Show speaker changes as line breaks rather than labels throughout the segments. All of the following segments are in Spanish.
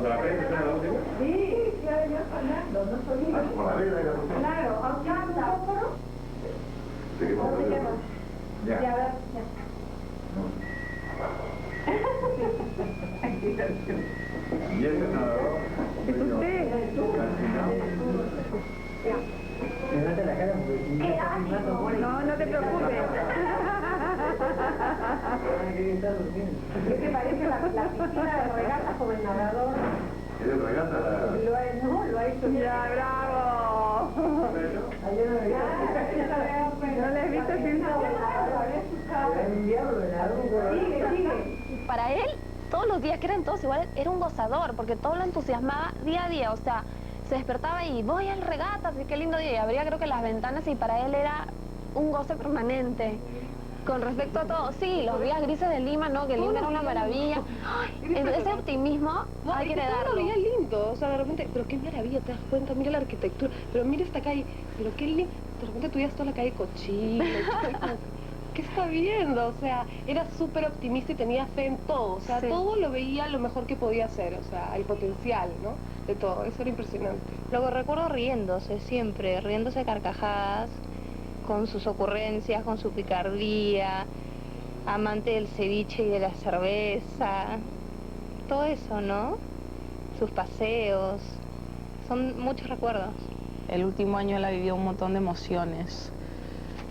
¿Cuando la prensa era la última?
Sí, claro, yo Fernando, no soy.
Ah, por la vela era la última.
Claro, aunque anda.
¿De qué
¿Cómo se llama?
Ya.
Ya, a ver,
Y ese nadador.
¿Es usted?
Levanta la cara porque si no está filmando, muere.
No, no te preocupes. ¿Qué te parece la piscina de regata como el nadador?
¿Es de regata la...?
Lo ha hecho. Ya, bravo. ¿No le has visto Sigue.
Para él, todos los días, que eran todos iguales, era un gozador, porque todo lo entusiasmaba día a día, o sea, se despertaba y voy al regatas, y qué lindo día, y abría creo que las ventanas y para él era un goce permanente. Con respecto a todo, sí, los días grises de Lima, ¿no? Que Lima era una maravilla. Ese optimismo hay que heredarlo.
Todo lo veía lindo, o sea, de repente, pero qué maravilla, te das cuenta, mira la arquitectura, pero mira esta calle, pero qué lindo, de repente tú veías toda la calle cochina, ¿qué está viendo? O sea, era súper optimista y tenía fe en todo, o sea,
Sí.
todo lo veía lo mejor que podía hacer, o sea, el potencial, ¿no? De todo, eso era impresionante.
Lo recuerdo riéndose siempre, riéndose a carcajadas, con sus ocurrencias, con su picardía, amante del ceviche y de la cerveza, todo eso, ¿no? Sus paseos, son muchos recuerdos.
El último año él ha vivido un montón de emociones,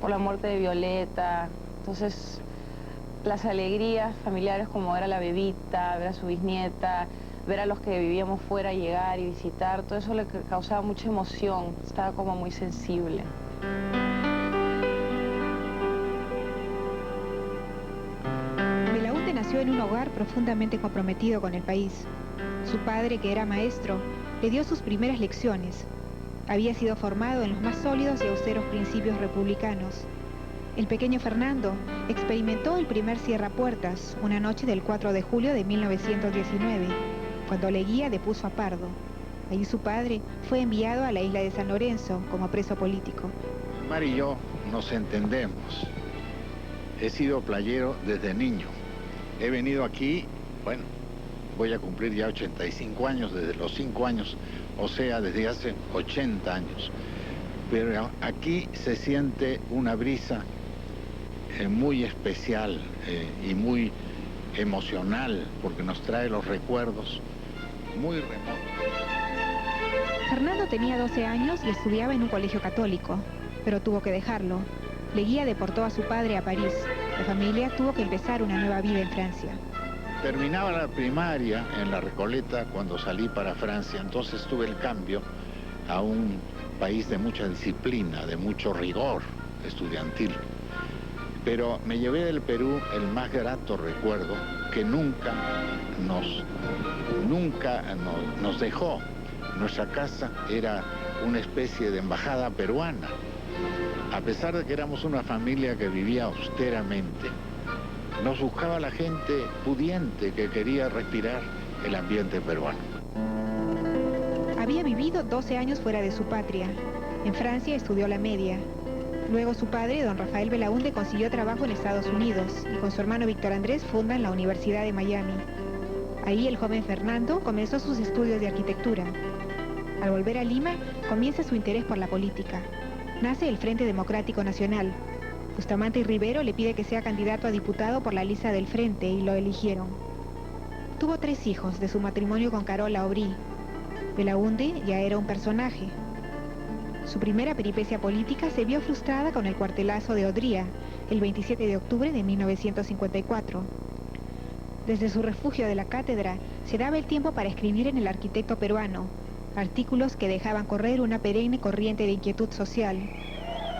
por la muerte de Violeta, entonces las alegrías familiares como ver a la bebita, ver a su bisnieta, ver a los que vivíamos fuera llegar y visitar, todo eso le causaba mucha emoción, estaba como muy sensible.
Belaúnde nació en un hogar profundamente comprometido con el país. Su padre, que era maestro, le dio sus primeras lecciones. Había sido formado en los más sólidos y austeros principios republicanos. El pequeño Fernando experimentó el primer cierrapuertas una noche del 4 de julio de 1919, cuando Leguía depuso a Pardo. Allí su padre fue enviado a la isla de San Lorenzo como preso político.
Mar y yo nos entendemos. He sido playero desde niño. He venido aquí, bueno, voy a cumplir ya 85 años, desde los 5 años, o sea, desde hace 80 años. Pero aquí se siente una brisa muy especial y muy emocional, porque nos trae los recuerdos muy remotos.
Fernando tenía 12 años y estudiaba en un colegio católico, pero tuvo que dejarlo. Leguía deportó a su padre a París. La familia tuvo que empezar una nueva vida en Francia.
Terminaba la primaria en La Recoleta cuando salí para Francia, entonces tuve el cambio a un país de mucha disciplina, de mucho rigor estudiantil. Pero me llevé del Perú el más grato recuerdo que nunca nos dejó. Nuestra casa era una especie de embajada peruana. A pesar de que éramos una familia que vivía austeramente, nos buscaba la gente pudiente que quería respirar el ambiente peruano.
Había vivido 12 años fuera de su patria. En Francia estudió la media. Luego su padre, don Rafael Belaúnde, consiguió trabajo en Estados Unidos y con su hermano Víctor Andrés fundan la Universidad de Miami. Ahí el joven Fernando comenzó sus estudios de arquitectura. Al volver a Lima, comienza su interés por la política. Nace el Frente Democrático Nacional. Bustamante Rivero le pide que sea candidato a diputado por la lista del Frente y lo eligieron. Tuvo 3 hijos de su matrimonio con Carola Aubry. Belaúnde ya era un personaje. Su primera peripecia política se vio frustrada con el cuartelazo de Odría, el 27 de octubre de 1954. Desde su refugio de la cátedra, se daba el tiempo para escribir en El Arquitecto Peruano, artículos que dejaban correr una perenne corriente de inquietud social.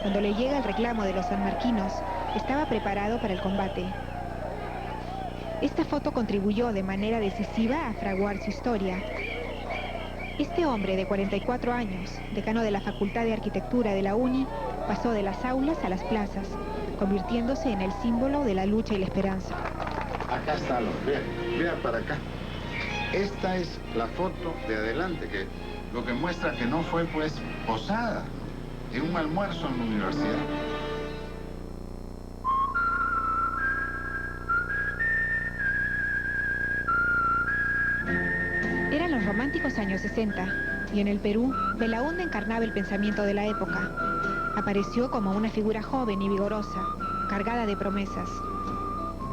Cuando le llega el reclamo de los sanmarquinos, estaba preparado para el combate. Esta foto contribuyó de manera decisiva a fraguar su historia. Este hombre de 44 años, decano de la Facultad de Arquitectura de la UNI, pasó de las aulas a las plazas, convirtiéndose en el símbolo de la lucha y la esperanza.
Acá está, vean para acá. Esta es la foto de adelante, que lo que muestra que no fue pues posada, en un almuerzo en la universidad.
Eran los magníficos años 60, y en el Perú, Belaúnde encarnaba el pensamiento de la época. Apareció como una figura joven y vigorosa, cargada de promesas.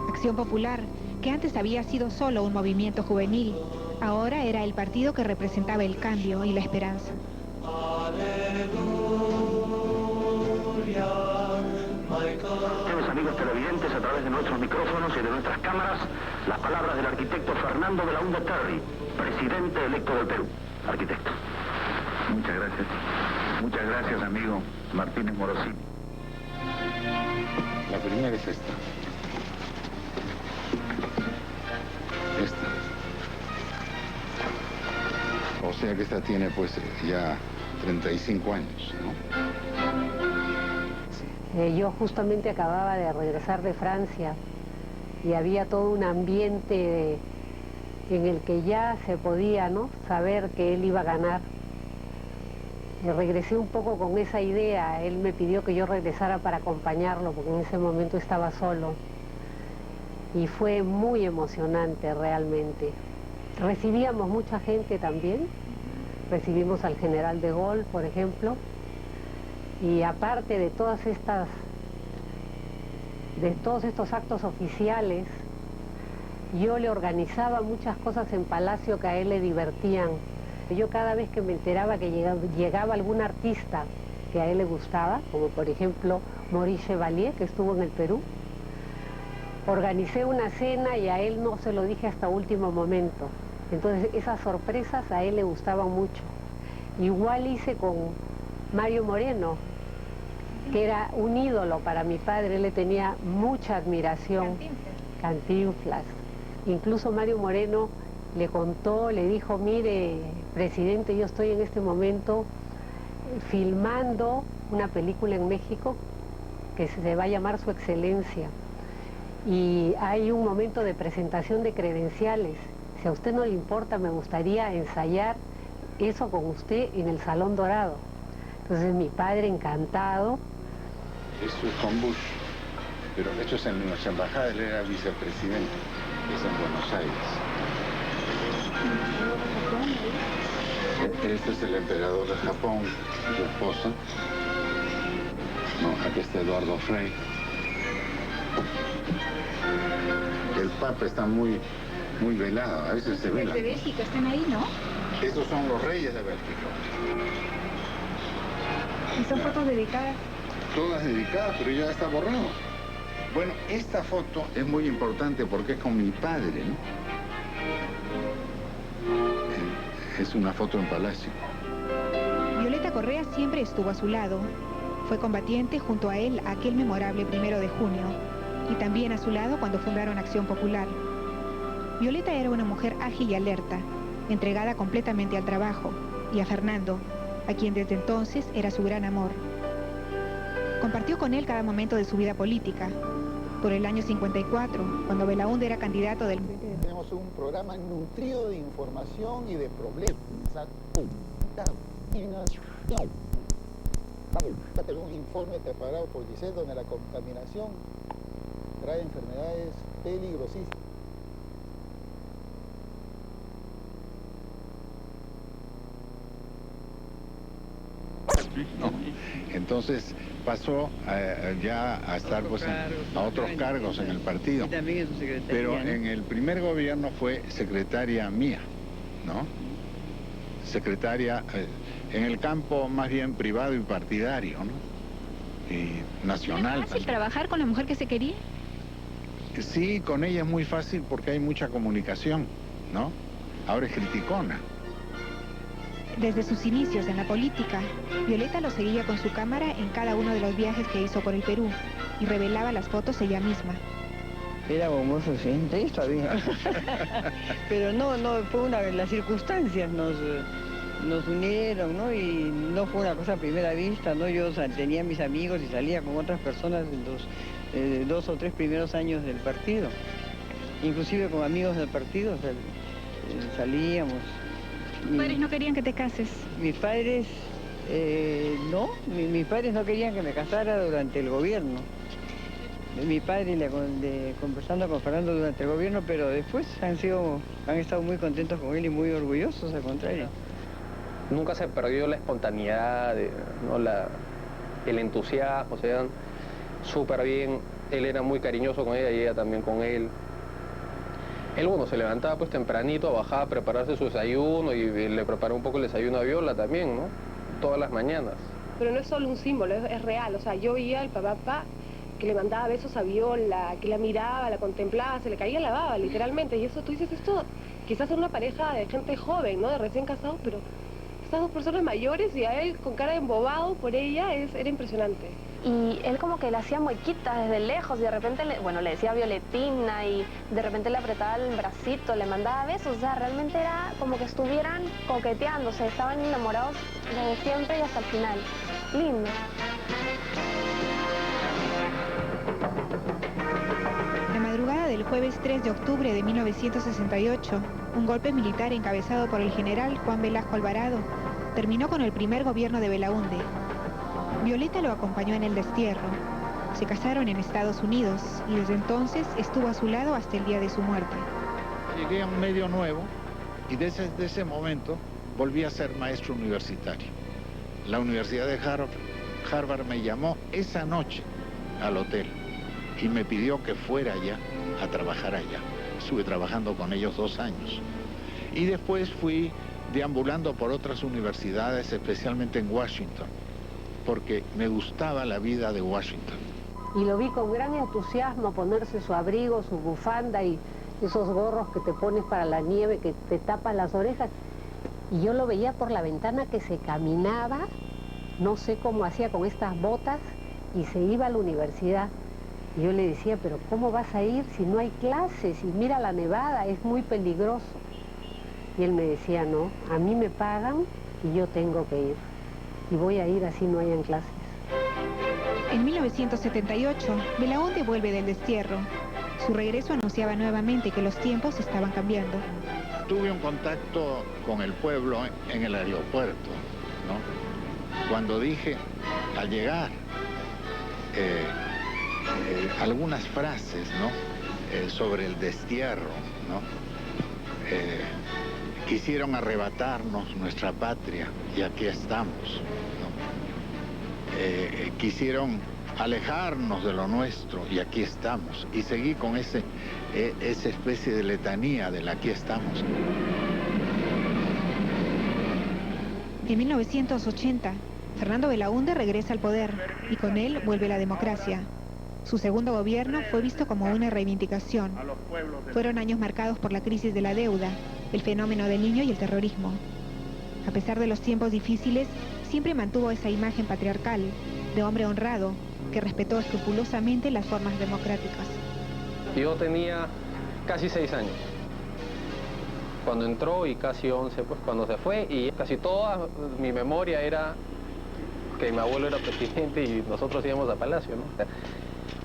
Acción Popular, que antes había sido solo un movimiento juvenil, ahora era el partido que representaba el cambio y la esperanza.
Ustedes, amigos televidentes, a través de nuestros micrófonos y de nuestras cámaras, las palabras del arquitecto Fernando Belaúnde Terry, presidente electo del Perú. Arquitecto.
Muchas gracias. Muchas gracias, amigo Martínez Morosini.
La primera es esta. Esta. O sea que esta tiene pues ya 35 años, ¿no?
Yo justamente acababa de regresar de Francia y había todo un ambiente en el que ya se podía, ¿no?, saber que él iba a ganar. Regresé un poco con esa idea. Él me pidió que yo regresara para acompañarlo porque en ese momento estaba solo. Y fue muy emocionante realmente. Recibíamos mucha gente también. Recibimos al general de Gaulle, por ejemplo. Y aparte de todos estos actos oficiales, yo le organizaba muchas cosas en Palacio que a él le divertían. Yo cada vez que me enteraba que llegaba algún artista que a él le gustaba, como por ejemplo Maurice Chevalier, que estuvo en el Perú, organicé una cena y a él no se lo dije hasta último momento. Entonces esas sorpresas a él le gustaban mucho. Igual hice con Mario Moreno, que era un ídolo para mi padre. Él le tenía mucha admiración. Cantinflas. Incluso Mario Moreno le contó, le dijo: mire, presidente, yo estoy en este momento filmando una película en México que se va a llamar Su Excelencia. Y hay un momento de presentación de credenciales. Si a usted no le importa, me gustaría ensayar eso con usted en el Salón Dorado. Entonces mi padre, encantado.
Esto es con Bush, pero esto es en nuestra embajada, él era vicepresidente, es en Buenos Aires. Este es el emperador de Japón, su esposa. No, aquí está Eduardo Frei. El Papa está muy velado, a veces se vela.
De Bélgica están ahí, ¿no?
Estos son los reyes de Bélgica.
Y son fotos dedicadas.
Todas dedicadas, pero ya está borrado. Bueno, esta foto es muy importante porque es con mi padre, ¿no? Es una foto en Palacio.
Violeta Correa siempre estuvo a su lado. Fue combatiente junto a él aquel memorable 1 de junio. Y también a su lado cuando fundaron Acción Popular. Violeta era una mujer ágil y alerta, entregada completamente al trabajo, y a Fernando, a quien desde entonces era su gran amor. Compartió con él cada momento de su vida política. Por el año 54, cuando Belaúnde era candidato del...
Tenemos un programa nutrido de información y de problemas. Vamos a tener un informe preparado por Giselle donde la contaminación trae enfermedades peligrosísimas.
No. Entonces pasó ya a estar pues, a otros cargos en el partido.
Y también en su secretaría.
Pero
¿no?
en el primer gobierno fue secretaria mía, ¿no? Secretaria en el campo más bien privado y partidario, ¿no? Y nacional.
¿Era fácil trabajar con la mujer que se quería?
Sí, con ella es muy fácil porque hay mucha comunicación, ¿no? Ahora es criticona.
Desde sus inicios en la política, Violeta lo seguía con su cámara en cada uno de los viajes que hizo por el Perú y revelaba las fotos ella misma.
Era famoso, sí, está bien. Pero no, fue las circunstancias nos unieron, ¿no? Y no fue una cosa a primera vista, ¿no? Yo tenía mis amigos y salía con otras personas en los 2 o 3 primeros años del partido. Inclusive con amigos del partido salíamos.
¿Tus padres no querían que te cases?
Mis padres, no, mis padres no querían que me casara durante el gobierno. mi padre conversando con Fernando durante el gobierno, pero después han estado muy contentos con él y muy orgullosos, al contrario.
Nunca se perdió la espontaneidad, ¿no? El entusiasmo, se dan súper bien. Él era muy cariñoso con ella y ella también con él. Él, bueno, se levantaba pues tempranito, bajaba a prepararse su desayuno y le preparó un poco el desayuno a Viola también, ¿no? Todas las mañanas.
Pero no es solo un símbolo, es real. O sea, yo veía al papá que le mandaba besos a Viola, que la miraba, la contemplaba, se le caía la baba, literalmente. Y eso tú dices, esto quizás es una pareja de gente joven, ¿no? De recién casados, pero estas dos personas mayores y a él con cara de embobado por ella, era impresionante.
Y él como que le hacía muequitas desde lejos y de repente, le decía Violetina y de repente le apretaba el bracito, le mandaba besos, o sea, realmente era como que estuvieran coqueteándose, estaban enamorados desde siempre y hasta el final. Lindo.
La madrugada del jueves 3 de octubre de 1968, un golpe militar encabezado por el general Juan Velasco Alvarado terminó con el primer gobierno de Belaúnde. Violeta lo acompañó en el destierro. Se casaron en Estados Unidos y desde entonces estuvo a su lado hasta el día de su muerte.
Llegué a un medio nuevo y desde ese momento volví a ser maestro universitario. La Universidad de Harvard me llamó esa noche al hotel y me pidió que fuera allá a trabajar allá. Estuve trabajando con ellos 2 años. Y después fui deambulando por otras universidades, especialmente en Washington, porque me gustaba la vida de Washington.
Y lo vi con gran entusiasmo ponerse su abrigo, su bufanda y esos gorros que te pones para la nieve, que te tapan las orejas. Y yo lo veía por la ventana que se caminaba, no sé cómo hacía con estas botas, y se iba a la universidad. Y yo le decía, pero ¿cómo vas a ir si no hay clases? Y mira la nevada, es muy peligroso. Y él me decía, no, a mí me pagan y yo tengo que ir. Y voy a ir así no hayan clases.
En 1978, Belaúnde vuelve del destierro. Su regreso anunciaba nuevamente que los tiempos estaban cambiando.
Tuve un contacto con el pueblo en el aeropuerto, ¿no? Cuando dije, al llegar, algunas frases, ¿no? Sobre el destierro, ¿no? Quisieron arrebatarnos nuestra patria y aquí estamos, ¿no? Quisieron alejarnos de lo nuestro y aquí estamos. Y seguí con esa especie de letanía del aquí estamos.
En 1980, Fernando Belaúnde regresa al poder y con él vuelve la democracia. Su segundo gobierno fue visto como una reivindicación. Fueron años marcados por la crisis de la deuda, el fenómeno del niño y el terrorismo. A pesar de los tiempos difíciles, siempre mantuvo esa imagen patriarcal, de hombre honrado, que respetó escrupulosamente las formas democráticas.
Yo tenía casi 6 años cuando entró y casi 11 pues cuando se fue, y casi toda mi memoria era que mi abuelo era presidente y nosotros íbamos a Palacio, ¿no?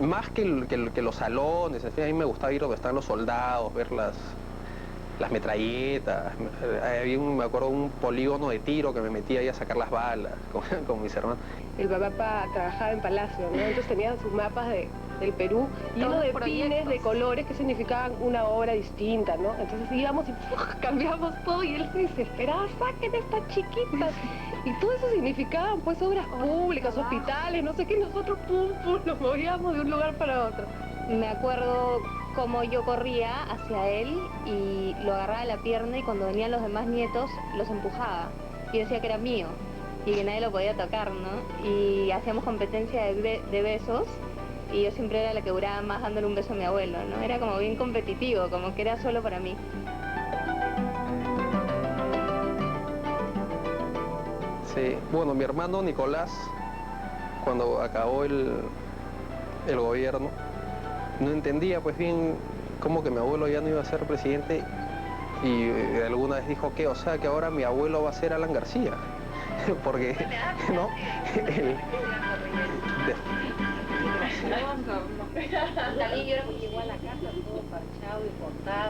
Más que los salones, a mí me gustaba ir donde están los soldados, ver las metralletas. Había me acuerdo, un polígono de tiro que me metía ahí a sacar las balas con mis hermanos.
El papá trabajaba en Palacio, ¿no? Entonces tenían sus mapas del Perú llenos de pines de colores que significaban una obra distinta, ¿no? Entonces íbamos y cambiamos todo y él se desesperaba, saquen estas chiquitas. Y todo eso significaban pues obras públicas, hospitales, no sé qué, nosotros pum, nos movíamos de un lugar para otro.
Me acuerdo cómo yo corría hacia él y lo agarraba de la pierna y cuando venían los demás nietos los empujaba. Y decía que era mío y que nadie lo podía tocar, ¿no? Y hacíamos competencia de besos y yo siempre era la que duraba más dándole un beso a mi abuelo, ¿no? Era como bien competitivo, como que era solo para mí.
Sí, bueno, mi hermano Nicolás, cuando acabó el gobierno, no entendía pues bien cómo que mi abuelo ya no iba a ser presidente y alguna vez dijo que, o sea, que ahora mi abuelo va a ser Alan García, porque, ¿no?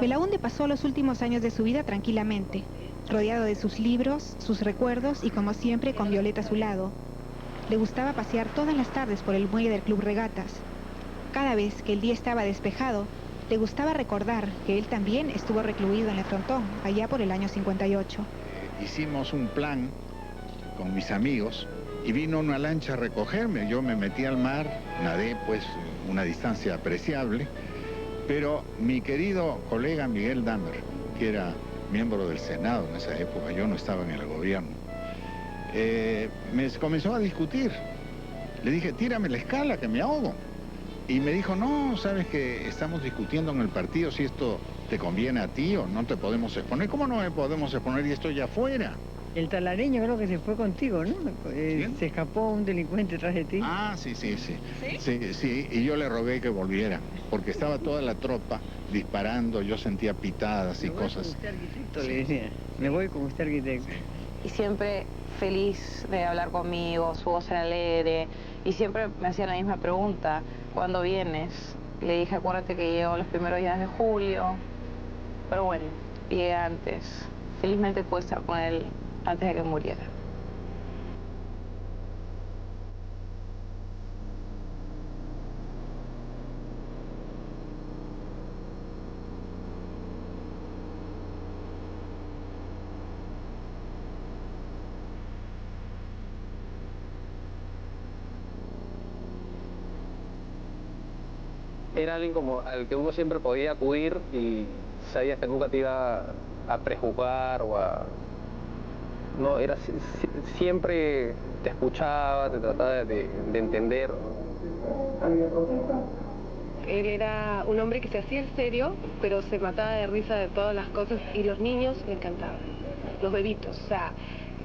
Belaúnde pasó los últimos años de su vida tranquilamente, rodeado de sus libros, sus recuerdos y como siempre con Violeta a su lado. Le gustaba pasear todas las tardes por el muelle del Club Regatas. Cada vez que el día estaba despejado, le gustaba recordar que él también estuvo recluido en el frontón, allá por el año 58.
Hicimos un plan con mis amigos y vino una lancha a recogerme. Yo me metí al mar, nadé pues una distancia apreciable, pero mi querido colega Miguel Damer, que era miembro del Senado en esa época, yo no estaba en el gobierno, me comenzó a discutir. Le dije, tírame la escala que me ahogo. Y me dijo, no, sabes que estamos discutiendo en el partido si esto te conviene a ti o no te podemos exponer. ¿Cómo no me podemos exponer y estoy afuera?
El talareño creo que se fue contigo, ¿no? Se escapó un delincuente tras de ti.
Ah, sí. Sí, y yo le rogué que volviera, porque estaba toda la tropa disparando, yo sentía pitadas y cosas.
Me voy con usted, arquitecto, le decía. Me voy con usted, arquitecto.
Y siempre feliz de hablar conmigo, su voz era alegre, y siempre me hacía la misma pregunta, ¿cuándo vienes? Le dije, acuérdate que llego los primeros días de julio, pero bueno, llegué antes. Felizmente pude estar con él antes de que muriera.
Era alguien como al que uno siempre podía acudir y sabías que nunca te iba a prejuzgar o a... No, era siempre te escuchaba, te trataba de entender.
Él era un hombre que se hacía el serio, pero se mataba de risa de todas las cosas y los niños le encantaban, los bebitos, o sea,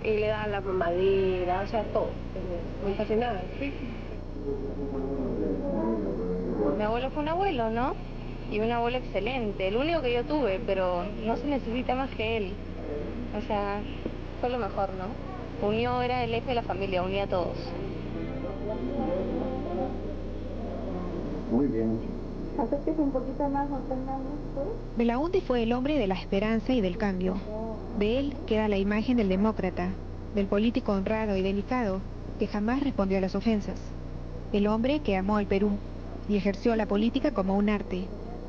él le daba la mamadera, o sea, todo, muy fascinada, sí.
Mi abuelo fue un abuelo, ¿no? Y un abuelo excelente, el único que yo tuve, pero no se necesita más que él. O sea, fue lo mejor, ¿no? Unió, era el eje de la familia, unía a todos.
Muy bien.
Acérquese un poquito más,
Belaúnde fue el hombre de la esperanza y del cambio. De él queda la imagen del demócrata, del político honrado y delicado que jamás respondió a las ofensas. El hombre que amó al Perú y ejerció la política como un arte,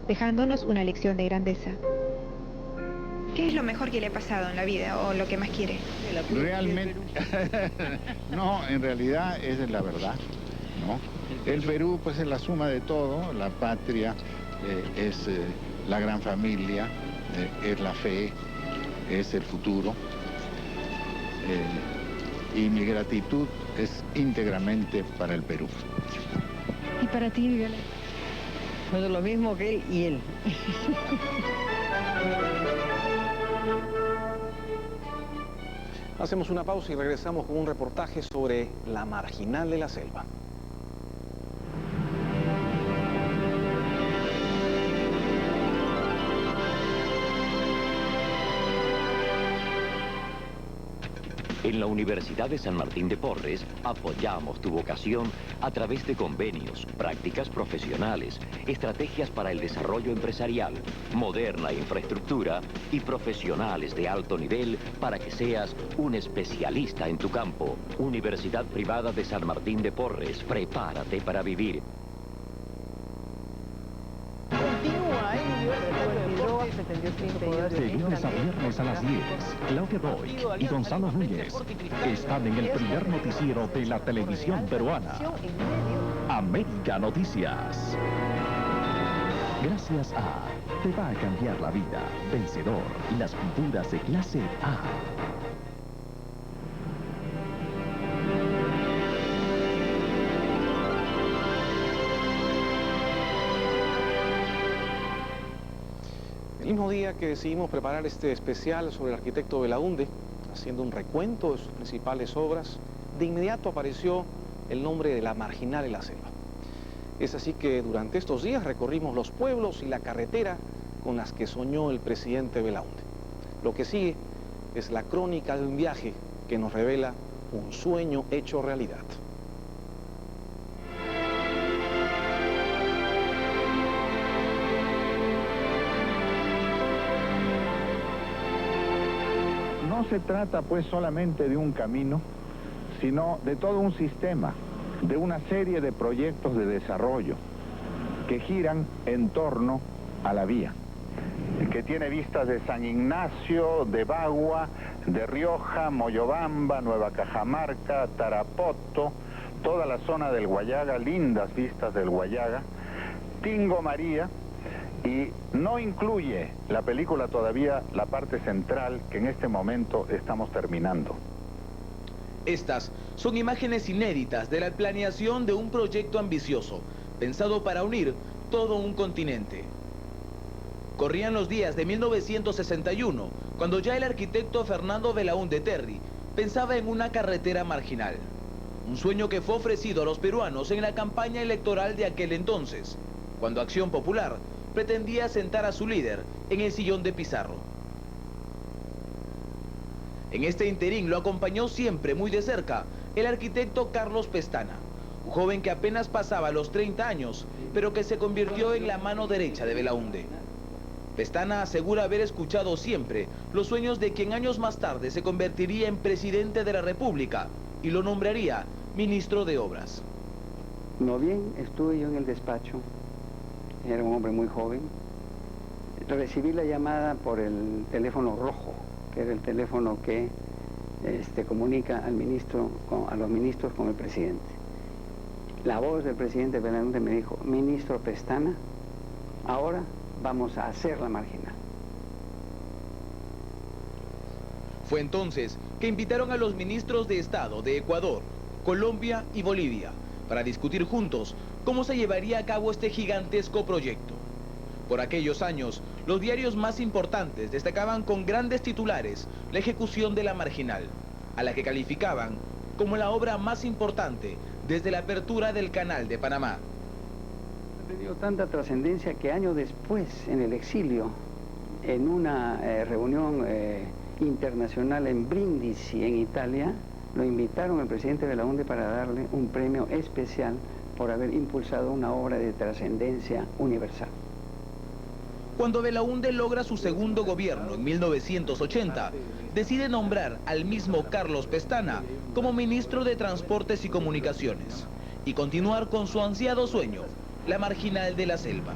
dejándonos una lección de grandeza. ¿Qué es lo mejor que le ha pasado en la vida o lo que más quiere?
Realmente, no, en realidad esa es la verdad, ¿no? El Perú pues es la suma de todo, la patria es la gran familia, es la fe, es el futuro, y mi gratitud es íntegramente para el Perú.
¿Y para ti, Violeta? Bueno, lo mismo que él y él.
Hacemos una pausa y regresamos con un reportaje sobre la marginal de la selva.
En la Universidad de San Martín de Porres apoyamos tu vocación a través de convenios, prácticas profesionales, estrategias para el desarrollo empresarial, moderna infraestructura y profesionales de alto nivel para que seas un especialista en tu campo. Universidad Privada de San Martín de Porres, prepárate para vivir.
De lunes a viernes a las 10, Claudia Boy y Gonzalo Núñez están en el primer noticiero de la televisión peruana, América Noticias. Gracias a Te va a cambiar la vida, Vencedor, las pinturas de clase A.
El mismo día que decidimos preparar este especial sobre el arquitecto Belaúnde, haciendo un recuento de sus principales obras, de inmediato apareció el nombre de la marginal en la selva. Es así que durante estos días recorrimos los pueblos y la carretera con las que soñó el presidente Belaúnde. Lo que sigue es la crónica de un viaje que nos revela un sueño hecho realidad.
No se trata pues solamente de un camino, sino de todo un sistema, de una serie de proyectos de desarrollo. que giran en torno a la vía, que tiene vistas de San Ignacio, de Bagua, de Rioja, Moyobamba, Nueva Cajamarca, Tarapoto, toda la zona del Guayaga, lindas vistas del Guayaga, Tingo María, y no incluye la película todavía la parte central que en este momento estamos terminando.
Estas son imágenes inéditas de la planeación de un proyecto ambicioso, pensado para unir todo un continente. Corrían los días de 1961, cuando ya el arquitecto Fernando Belaúnde Terry pensaba en una carretera marginal. Un sueño que fue ofrecido a los peruanos en la campaña electoral de aquel entonces, cuando Acción Popular pretendía sentar a su líder en el sillón de Pizarro. En este interín lo acompañó siempre muy de cerca el arquitecto Carlos Pestana, un joven que apenas pasaba los 30 años, pero que se convirtió en la mano derecha de Belaúnde. Pestana asegura haber escuchado siempre los sueños de quien años más tarde se convertiría en presidente de la República y lo nombraría ministro de Obras.
No bien, estuve yo en el despacho, era un hombre muy joven, recibí la llamada por el teléfono rojo, que era el teléfono que comunica al ministro, a los ministros con el presidente. La voz del presidente Belaúnde me dijo: ministro Pestana, ahora vamos a hacer la marginal.
Fue entonces que invitaron a los ministros de Estado de Ecuador, Colombia y Bolivia para discutir juntos cómo se llevaría a cabo este gigantesco proyecto. Por aquellos años, los diarios más importantes destacaban con grandes titulares la ejecución de la marginal, a la que calificaban como la obra más importante desde la apertura del Canal de Panamá.
Ha tenido tanta trascendencia que años después, en el exilio, en una reunión internacional en Brindisi, en Italia, lo invitaron al presidente Belaúnde para darle un premio especial por haber impulsado una obra de trascendencia universal.
Cuando Belaúnde logra su segundo gobierno en 1980, decide nombrar al mismo Carlos Pestana como ministro de Transportes y Comunicaciones y continuar con su ansiado sueño, la marginal de la selva.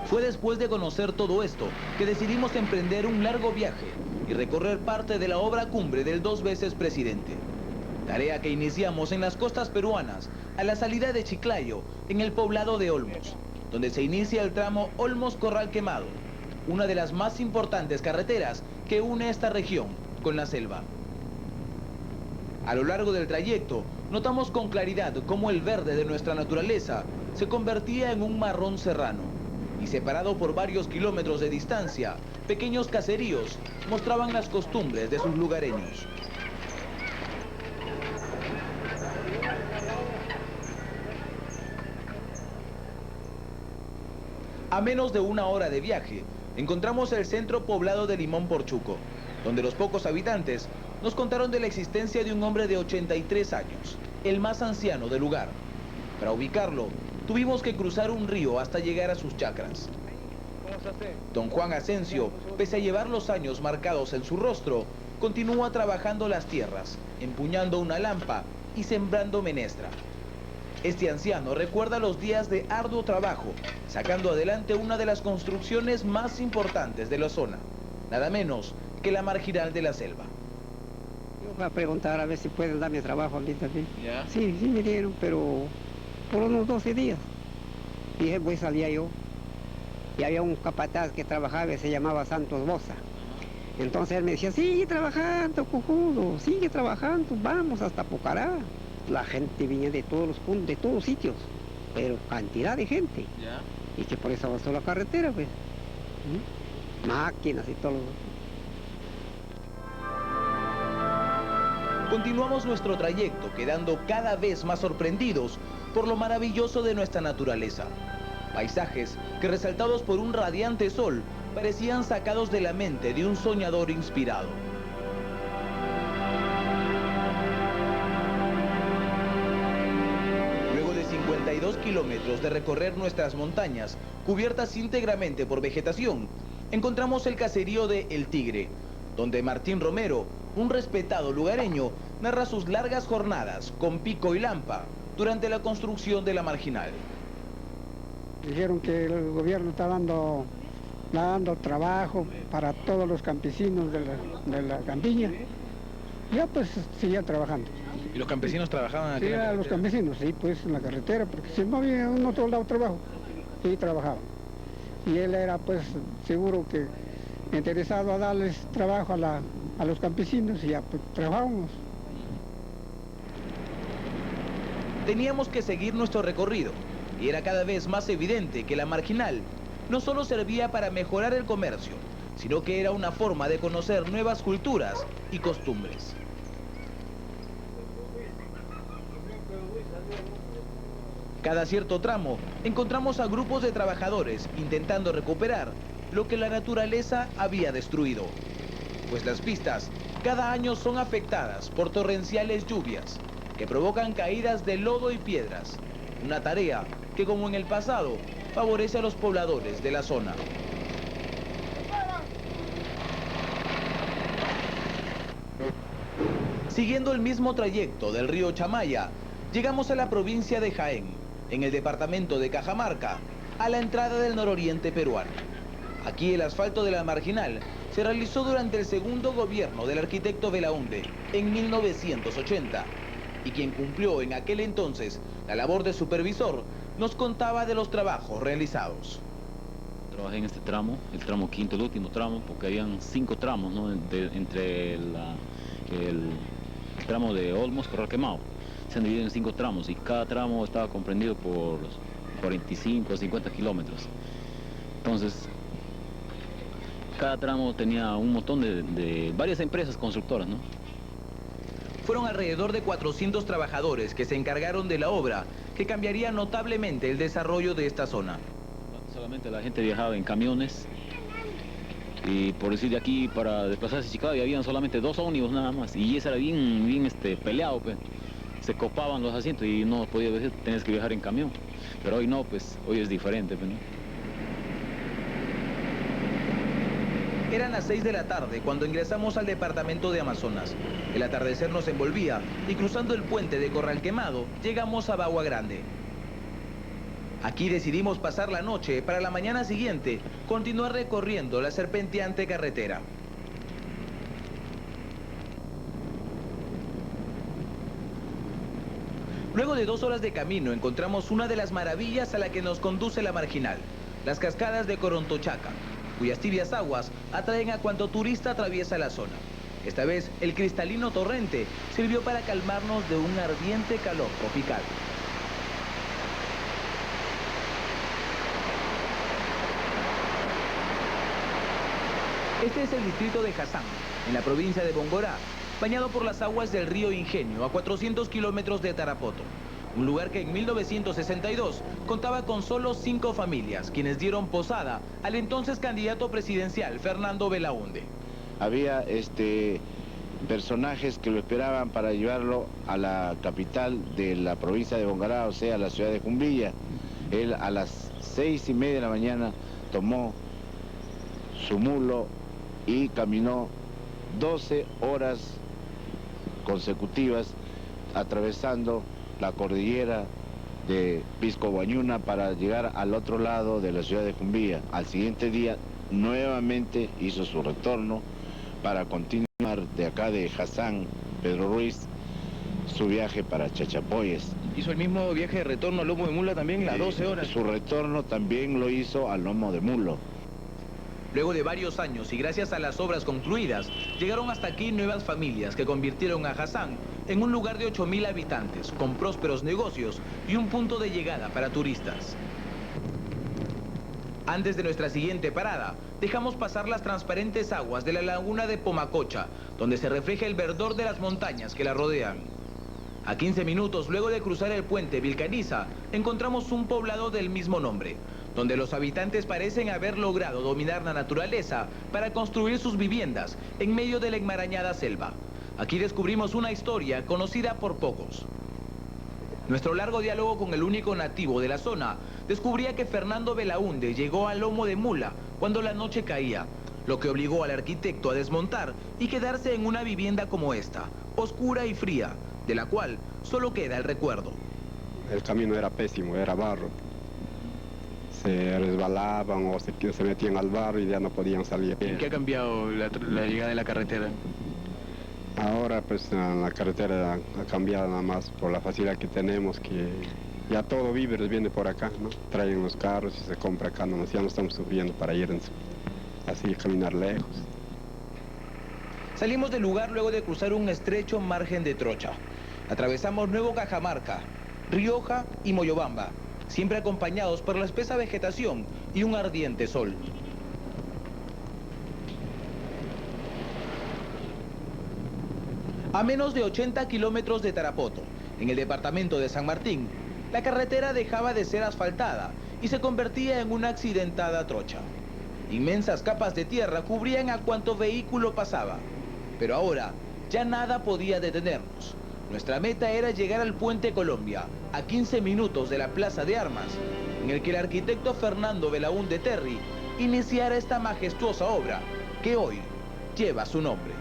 Fue después de conocer todo esto que decidimos emprender un largo viaje y recorrer parte de la obra cumbre del 2 veces presidente. Tarea que iniciamos en las costas peruanas, a la salida de Chiclayo, en el poblado de Olmos, donde se inicia el tramo Olmos-Corral Quemado, una de las más importantes carreteras que une esta región con la selva. A lo largo del trayecto, notamos con claridad cómo el verde de nuestra naturaleza se convertía en un marrón serrano, y separado por varios kilómetros de distancia, pequeños caseríos mostraban las costumbres de sus lugareños. A menos de una hora de viaje, encontramos el centro poblado de Limón Porchuco, donde los pocos habitantes nos contaron de la existencia de un hombre de 83 años, el más anciano del lugar. Para ubicarlo, tuvimos que cruzar un río hasta llegar a sus chacras. Don Juan Asensio, pese a llevar los años marcados en su rostro, continúa trabajando las tierras, empuñando una lampa y sembrando menestra. Este anciano recuerda los días de arduo trabajo, sacando adelante una de las construcciones más importantes de la zona, nada menos que la marginal de la selva.
Yo voy a preguntar a ver si pueden darme trabajo a mí también. ¿Ya? Sí, sí me dieron, pero por unos 12 días. Y después salía yo. Y había un capataz que trabajaba y se llamaba Santos Boza. Entonces él me decía: sigue trabajando, cojudo, sigue trabajando, vamos hasta Pucará. La gente venía de todos los puntos, de todos sitios, pero cantidad de gente. ¿Ya? Y que por eso avanzó la carretera, pues. Máquinas y todo.
Continuamos nuestro trayecto, quedando cada vez más sorprendidos por lo maravilloso de nuestra naturaleza. Paisajes que, resaltados por un radiante sol, parecían sacados de la mente de un soñador inspirado. Luego de 52 kilómetros de recorrer nuestras montañas, cubiertas íntegramente por vegetación, encontramos el caserío de El Tigre, donde Martín Romero, un respetado lugareño, narra sus largas jornadas con pico y lampa durante la construcción de la marginal.
Dijeron que el gobierno está dando trabajo para todos los campesinos de la campiña. Ya pues seguían trabajando.
¿Y los campesinos trabajaban aquí?
Sí, los campesinos, sí, pues en la carretera, porque si no había en otro lado trabajo, sí trabajaban. Y él era pues seguro que interesado a darles trabajo a los campesinos y ya pues trabajábamos.
Teníamos que seguir nuestro recorrido y era cada vez más evidente que la marginal no solo servía para mejorar el comercio, sino que era una forma de conocer nuevas culturas y costumbres. Cada cierto tramo encontramos a grupos de trabajadores intentando recuperar lo que la naturaleza había destruido, pues las pistas cada año son afectadas por torrenciales lluvias que provocan caídas de lodo y piedras, una tarea que, como en el pasado, favorece a los pobladores de la zona. Siguiendo el mismo trayecto del río Chamaya, llegamos a la provincia de Jaén, en el departamento de Cajamarca, a la entrada del nororiente peruano. Aquí el asfalto de la marginal se realizó durante el segundo gobierno del arquitecto Belaúnde, en 1980, y quien cumplió en aquel entonces la labor de supervisor, nos contaba de los trabajos realizados.
Trabajé en este tramo, el tramo quinto, el último tramo, porque habían 5 tramos, ¿no? Entre el tramo de Olmos, Corral Quemado. Se han dividido en 5 tramos y cada tramo estaba comprendido por 45 o 50 kilómetros. Entonces, cada tramo tenía un montón de varias empresas constructoras, ¿no?
Fueron alrededor de 400 trabajadores que se encargaron de la obra, que cambiaría notablemente el desarrollo de esta zona.
Solamente la gente viajaba en camiones y, por decir, de aquí para desplazarse a Chiclayo habían solamente 2 ómnibus nada más, y eso era bien peleado, pues. Se copaban los asientos y no podía decir, tenías que viajar en camión. Pero hoy no, pues hoy es diferente, pues, ¿no?
Eran las 6 de la tarde cuando ingresamos al departamento de Amazonas. El atardecer nos envolvía y, cruzando el puente de Corral Quemado, llegamos a Bagua Grande. Aquí decidimos pasar la noche para la mañana siguiente continuar recorriendo la serpenteante carretera. Luego de 2 horas de camino encontramos una de las maravillas a la que nos conduce la marginal, las cascadas de Corontochaca, cuyas tibias aguas atraen a cuanto turista atraviesa la zona. Esta vez el cristalino torrente sirvió para calmarnos de un ardiente calor tropical. Este es el distrito de Hassán, en la provincia de Bongorá, bañado por las aguas del río Ingenio, a 400 kilómetros de Tarapoto. Un lugar que en 1962 contaba con solo 5 familias, quienes dieron posada al entonces candidato presidencial Fernando Belaúnde.
Había personajes que lo esperaban para llevarlo a la capital de la provincia de Bongorá, o sea, a la ciudad de Jumbilla. Él a las 6:30 de la mañana tomó su mulo y caminó 12 horas consecutivas atravesando la cordillera de Pisco-Guañuna para llegar al otro lado de la ciudad de Jumbilla. Al siguiente día nuevamente hizo su retorno para continuar de acá de Hassán, Pedro Ruiz, su viaje para Chachapoyas.
¿Hizo el mismo viaje de retorno al lomo de mula también, las 12 horas?
Su retorno también lo hizo al lomo de mulo.
Luego de varios años y gracias a las obras concluidas, llegaron hasta aquí nuevas familias que convirtieron a Hassán en un lugar de 8.000 habitantes, con prósperos negocios y un punto de llegada para turistas. Antes de nuestra siguiente parada, dejamos pasar las transparentes aguas de la laguna de Pomacocha, donde se refleja el verdor de las montañas que la rodean. A 15 minutos luego de cruzar el puente Vilcaniza, encontramos un poblado del mismo nombre, donde los habitantes parecen haber logrado dominar la naturaleza para construir sus viviendas en medio de la enmarañada selva. Aquí descubrimos una historia conocida por pocos. Nuestro largo diálogo con el único nativo de la zona descubría que Fernando Belaúnde llegó a lomo de mula cuando la noche caía, lo que obligó al arquitecto a desmontar y quedarse en una vivienda como esta, oscura y fría, de la cual solo queda el recuerdo.
El camino era pésimo, era barro. Se resbalaban o se metían al barro y ya no podían salir.
¿En qué ha cambiado la llegada de la carretera?
Ahora pues la carretera ha cambiado nada más por la facilidad que tenemos, que ya todo víveres viene por acá, ¿no? Traen los carros y se compra acá, ya no estamos sufriendo para ir así caminar lejos.
Salimos del lugar luego de cruzar un estrecho margen de trocha. Atravesamos Nuevo Cajamarca, Rioja y Moyobamba, siempre acompañados por la espesa vegetación y un ardiente sol. A menos de 80 kilómetros de Tarapoto, en el departamento de San Martín, la carretera dejaba de ser asfaltada y se convertía en una accidentada trocha. Inmensas capas de tierra cubrían a cuanto vehículo pasaba, pero ahora ya nada podía detenernos. Nuestra meta era llegar al Puente Colombia, a 15 minutos de la Plaza de Armas, en el que el arquitecto Fernando Belaúnde Terry iniciara esta majestuosa obra, que hoy lleva su nombre.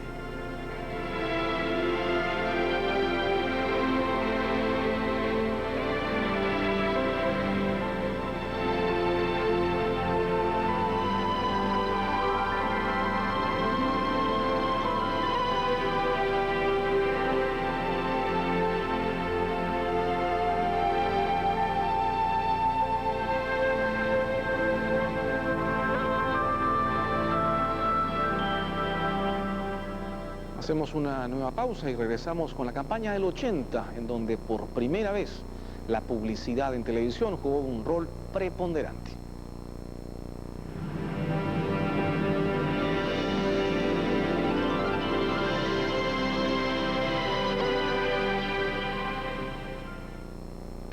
Hacemos una nueva pausa y regresamos con la campaña del 80, en donde por primera vez la publicidad en televisión jugó un rol preponderante.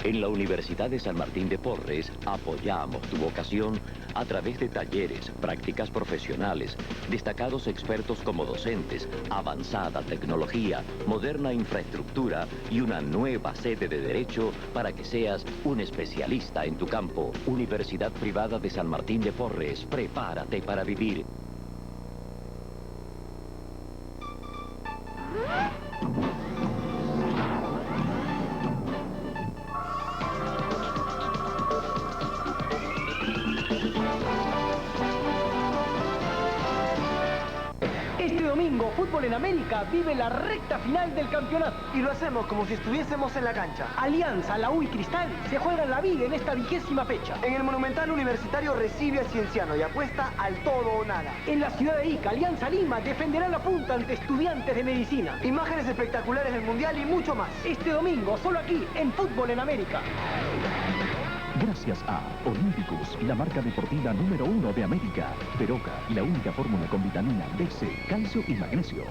En la Universidad de San Martín de Porres apoyamos tu vocación a través de talleres, prácticas profesionales, destacados expertos como docentes, avanzada tecnología, moderna infraestructura y una nueva sede de derecho para que seas un especialista en tu campo. Universidad Privada de San Martín de Porres, prepárate para vivir.
Fútbol en América vive la recta final del campeonato. Y lo hacemos como si estuviésemos en la cancha. Alianza, la U y Cristal se juegan la vida en esta 20ª fecha. En el Monumental Universitario recibe a Cienciano y apuesta al todo o nada. En la ciudad de Ica, Alianza Lima defenderá la punta ante Estudiantes de Medicina. Imágenes espectaculares del Mundial y mucho más. Este domingo, solo aquí, en Fútbol en América.
Gracias a Olímpicos, la marca deportiva número 1 de América. Peroca, la única fórmula con vitamina D, C, calcio y magnesio.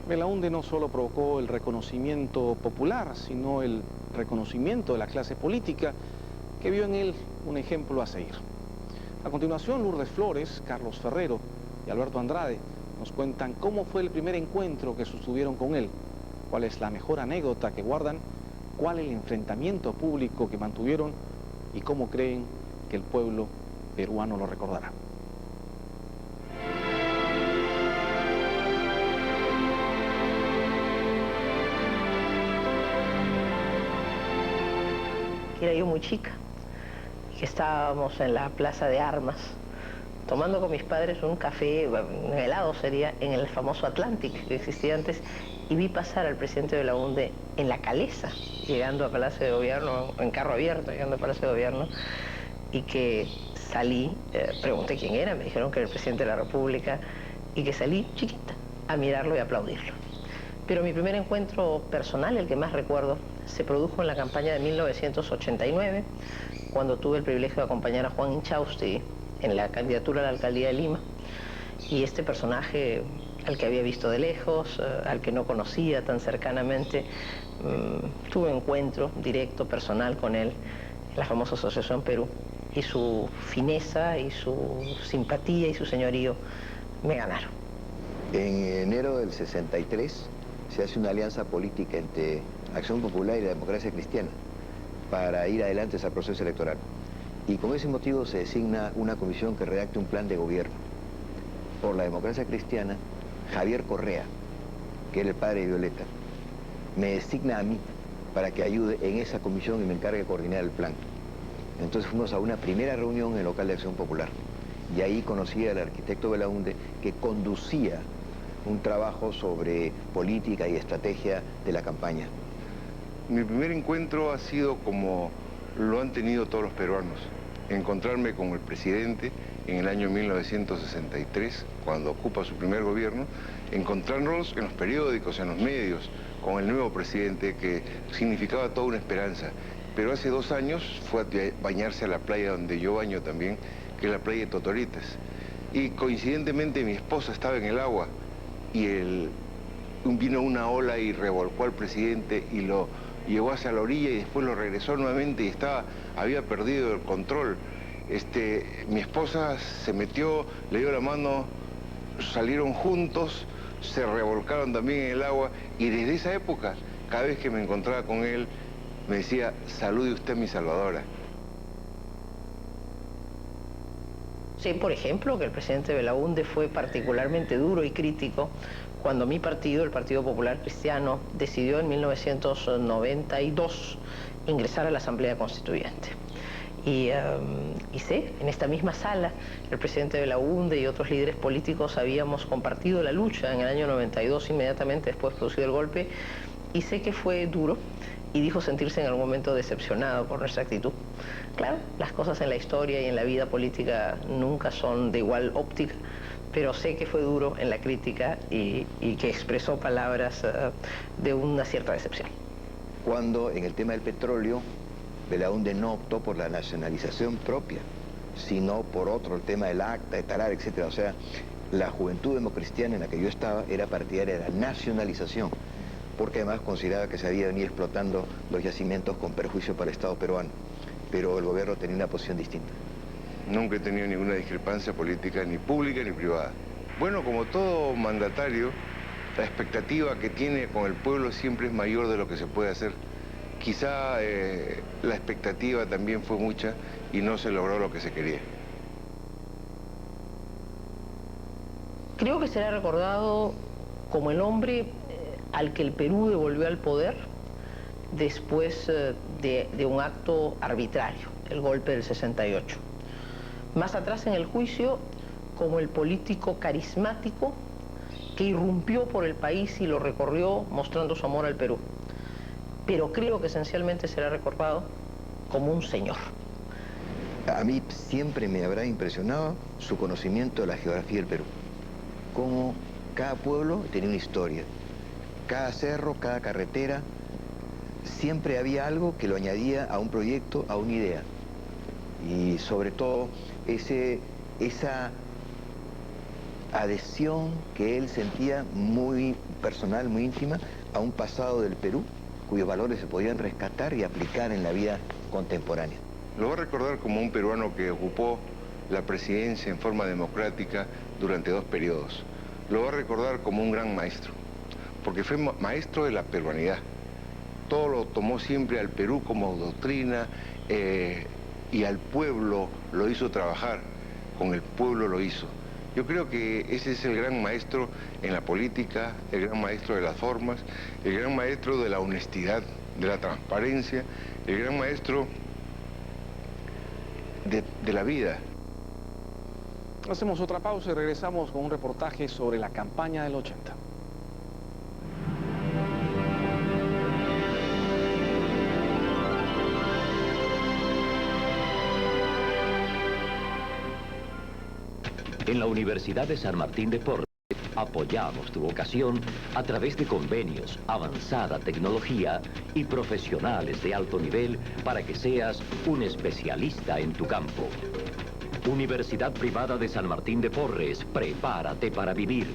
Belaúnde no solo provocó el reconocimiento popular, sino el reconocimiento de la clase política, que vio en él un ejemplo a seguir. A continuación, Lourdes Flores, Carlos Ferrero y Alberto Andrade nos cuentan cómo fue el primer encuentro que sostuvieron con él, cuál es la mejor anécdota que guardan, cuál el enfrentamiento público que mantuvieron y cómo creen que el pueblo peruano lo recordará.
Era yo muy chica, que estábamos en la Plaza de Armas, tomando con mis padres un café, un helado sería, en el famoso Atlantic que existía antes, y vi pasar al presidente Belaúnde en la Calesa, llegando a Palacio de Gobierno, en carro abierto, llegando a Palacio de Gobierno, y que salí, pregunté quién era, me dijeron que era el presidente de la República, y que salí chiquita, a mirarlo y aplaudirlo. Pero mi primer encuentro personal, el que más recuerdo, se produjo en la campaña de 1989, cuando tuve el privilegio de acompañar a Juan Inchausti en la candidatura a la alcaldía de Lima. Y este personaje, al que había visto de lejos, al que no conocía tan cercanamente, tuve encuentro directo, personal con él, en la famosa Asociación Perú. Y su fineza y su simpatía y su señorío me ganaron.
En enero del 63 se hace una alianza política entre Acción Popular y la Democracia Cristiana para ir adelante ese proceso electoral. Y con ese motivo se designa una comisión que redacte un plan de gobierno. Por la Democracia Cristiana, Javier Correa, que era el padre de Violeta, me designa a mí para que ayude en esa comisión y me encargue de coordinar el plan. Entonces fuimos a una primera reunión en el local de Acción Popular y ahí conocí al arquitecto Belaúnde, que conducía un trabajo sobre política y estrategia de la campaña.
Mi primer encuentro ha sido como lo han tenido todos los peruanos, encontrarme con el presidente en el año 1963, cuando ocupa su primer gobierno, encontrarnos en los periódicos, en los medios, con el nuevo presidente, que significaba toda una esperanza. Pero hace 2 años fue a bañarse a la playa donde yo baño también, que es la playa de Totoritas. Y coincidentemente mi esposa estaba en el agua y vino una ola y revolcó al presidente y lo llevó hacia la orilla y después lo regresó nuevamente y había perdido el control. Mi esposa se metió, le dio la mano, salieron juntos, se revolcaron también en el agua y desde esa época, cada vez que me encontraba con él, me decía, salude usted mi salvadora.
Sé, por ejemplo, que el presidente Belaúnde fue particularmente duro y crítico cuando mi partido, el Partido Popular Cristiano, decidió en 1992 ingresar a la Asamblea Constituyente. Y sé, en esta misma sala, el presidente Belaúnde y otros líderes políticos habíamos compartido la lucha en el año 92, inmediatamente después producido el golpe, y sé que fue duro, y dijo sentirse en algún momento decepcionado por nuestra actitud. Claro, las cosas en la historia y en la vida política nunca son de igual óptica, pero sé que fue duro en la crítica y que expresó palabras de una cierta decepción.
Cuando en el tema del petróleo, Belaúnde no optó por la nacionalización propia, sino por otro, el tema del acta, de talar, etc. O sea, la juventud democristiana en la que yo estaba era partidaria de la nacionalización, porque además consideraba que se había venido explotando los yacimientos con perjuicio para el Estado peruano, pero el gobierno tenía una posición distinta.
Nunca he tenido ninguna discrepancia política, ni pública ni privada. Bueno, como todo mandatario, la expectativa que tiene con el pueblo siempre es mayor de lo que se puede hacer. Quizá la expectativa también fue mucha y no se logró lo que se quería.
Creo que será recordado como el hombre al que el Perú devolvió al poder después de un acto arbitrario, el golpe del 68. Más atrás en el juicio, como el político carismático que irrumpió por el país y lo recorrió mostrando su amor al Perú. Pero creo que esencialmente será recordado como un señor.
A mí siempre me habrá impresionado su conocimiento de la geografía del Perú. Cómo cada pueblo tenía una historia. Cada cerro, cada carretera, siempre había algo que lo añadía a un proyecto, a una idea. Y sobre todo, esa adhesión que él sentía muy personal, muy íntima, a un pasado del Perú, cuyos valores se podían rescatar y aplicar en la vida contemporánea.
Lo voy a recordar como un peruano que ocupó la presidencia en forma democrática durante 2 periodos. Lo voy a recordar como un gran maestro, porque fue maestro de la peruanidad. Todo lo tomó siempre al Perú como doctrina y al pueblo lo hizo trabajar, con el pueblo lo hizo. Yo creo que ese es el gran maestro en la política, el gran maestro de las formas, el gran maestro de la honestidad, de la transparencia, el gran maestro de la vida.
Hacemos otra pausa y regresamos con un reportaje sobre la campaña del 80.
En la Universidad de San Martín de Porres Apoyamos tu vocación a través de convenios, avanzada tecnología y profesionales de alto nivel para que seas un especialista en tu campo. Universidad Privada de San Martín de Porres, prepárate para vivir.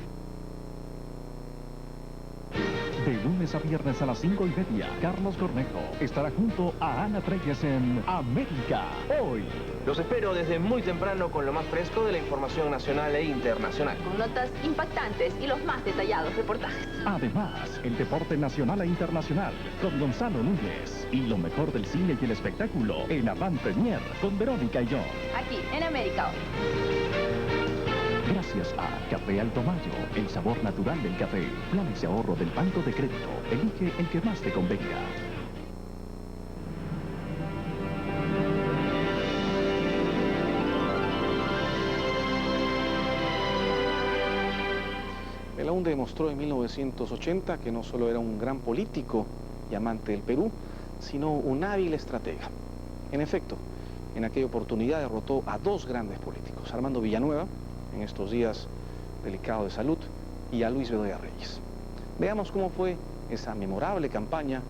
De lunes a viernes a las 5:30, Carlos Cornejo estará junto a Ana Treyes en América Hoy.
Los espero desde muy temprano con lo más fresco de la información nacional e internacional.
Con notas impactantes y los más detallados reportajes.
Además, el deporte nacional e internacional con Gonzalo Núñez. Y lo mejor del cine y el espectáculo en Avant Premier con Verónica y John.
Aquí, en América Hoy.
Gracias a Café Alto Mayo, el sabor natural del café. Planes de ahorro del Banco de Crédito. Elige el que más te convenga.
Belaúnde demostró en 1980 que no solo era un gran político y amante del Perú, sino un hábil estratega. En efecto, en aquella oportunidad derrotó a dos grandes políticos, Armando Villanueva, en estos días delicados de salud, y a Luis Bedoya Reyes. Veamos cómo fue esa memorable campaña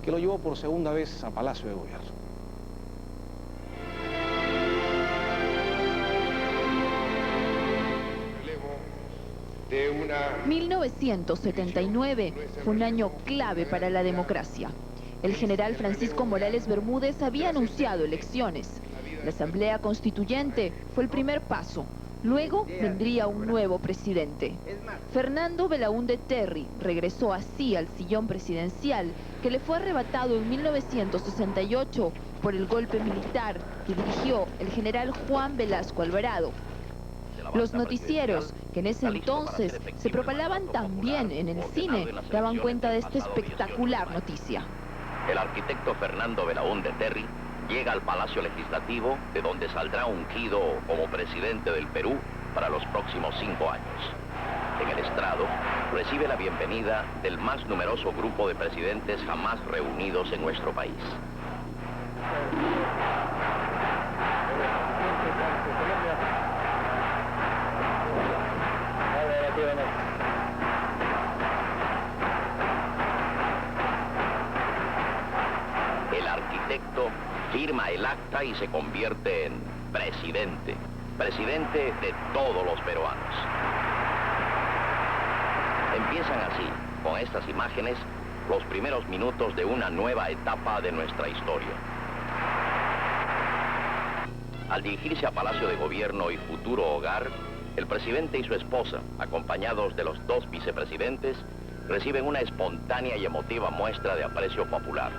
que lo llevó por segunda vez a Palacio de Gobierno.
1979 fue un año clave para la democracia. El general Francisco Morales Bermúdez había anunciado elecciones. La Asamblea Constituyente fue el primer paso. Luego vendría un nuevo presidente. Fernando Belaúnde Terry regresó así al sillón presidencial que le fue arrebatado en 1968 por el golpe militar que dirigió el general Juan Velasco Alvarado. Los noticieros, que en ese entonces se propagaban también en el cine, daban cuenta de esta espectacular noticia.
El arquitecto Fernando Belaúnde Terry llega al Palacio Legislativo, de donde saldrá ungido como presidente del Perú para los próximos 5 años. En el estrado, recibe la bienvenida del más numeroso grupo de presidentes jamás reunidos en nuestro país. El arquitecto firma el acta y se convierte en presidente de todos los peruanos. Empiezan así, con estas imágenes, los primeros minutos de una nueva etapa de nuestra historia. Al dirigirse a Palacio de Gobierno y futuro hogar, el presidente y su esposa, acompañados de los dos vicepresidentes, reciben una espontánea y emotiva muestra de aprecio popular.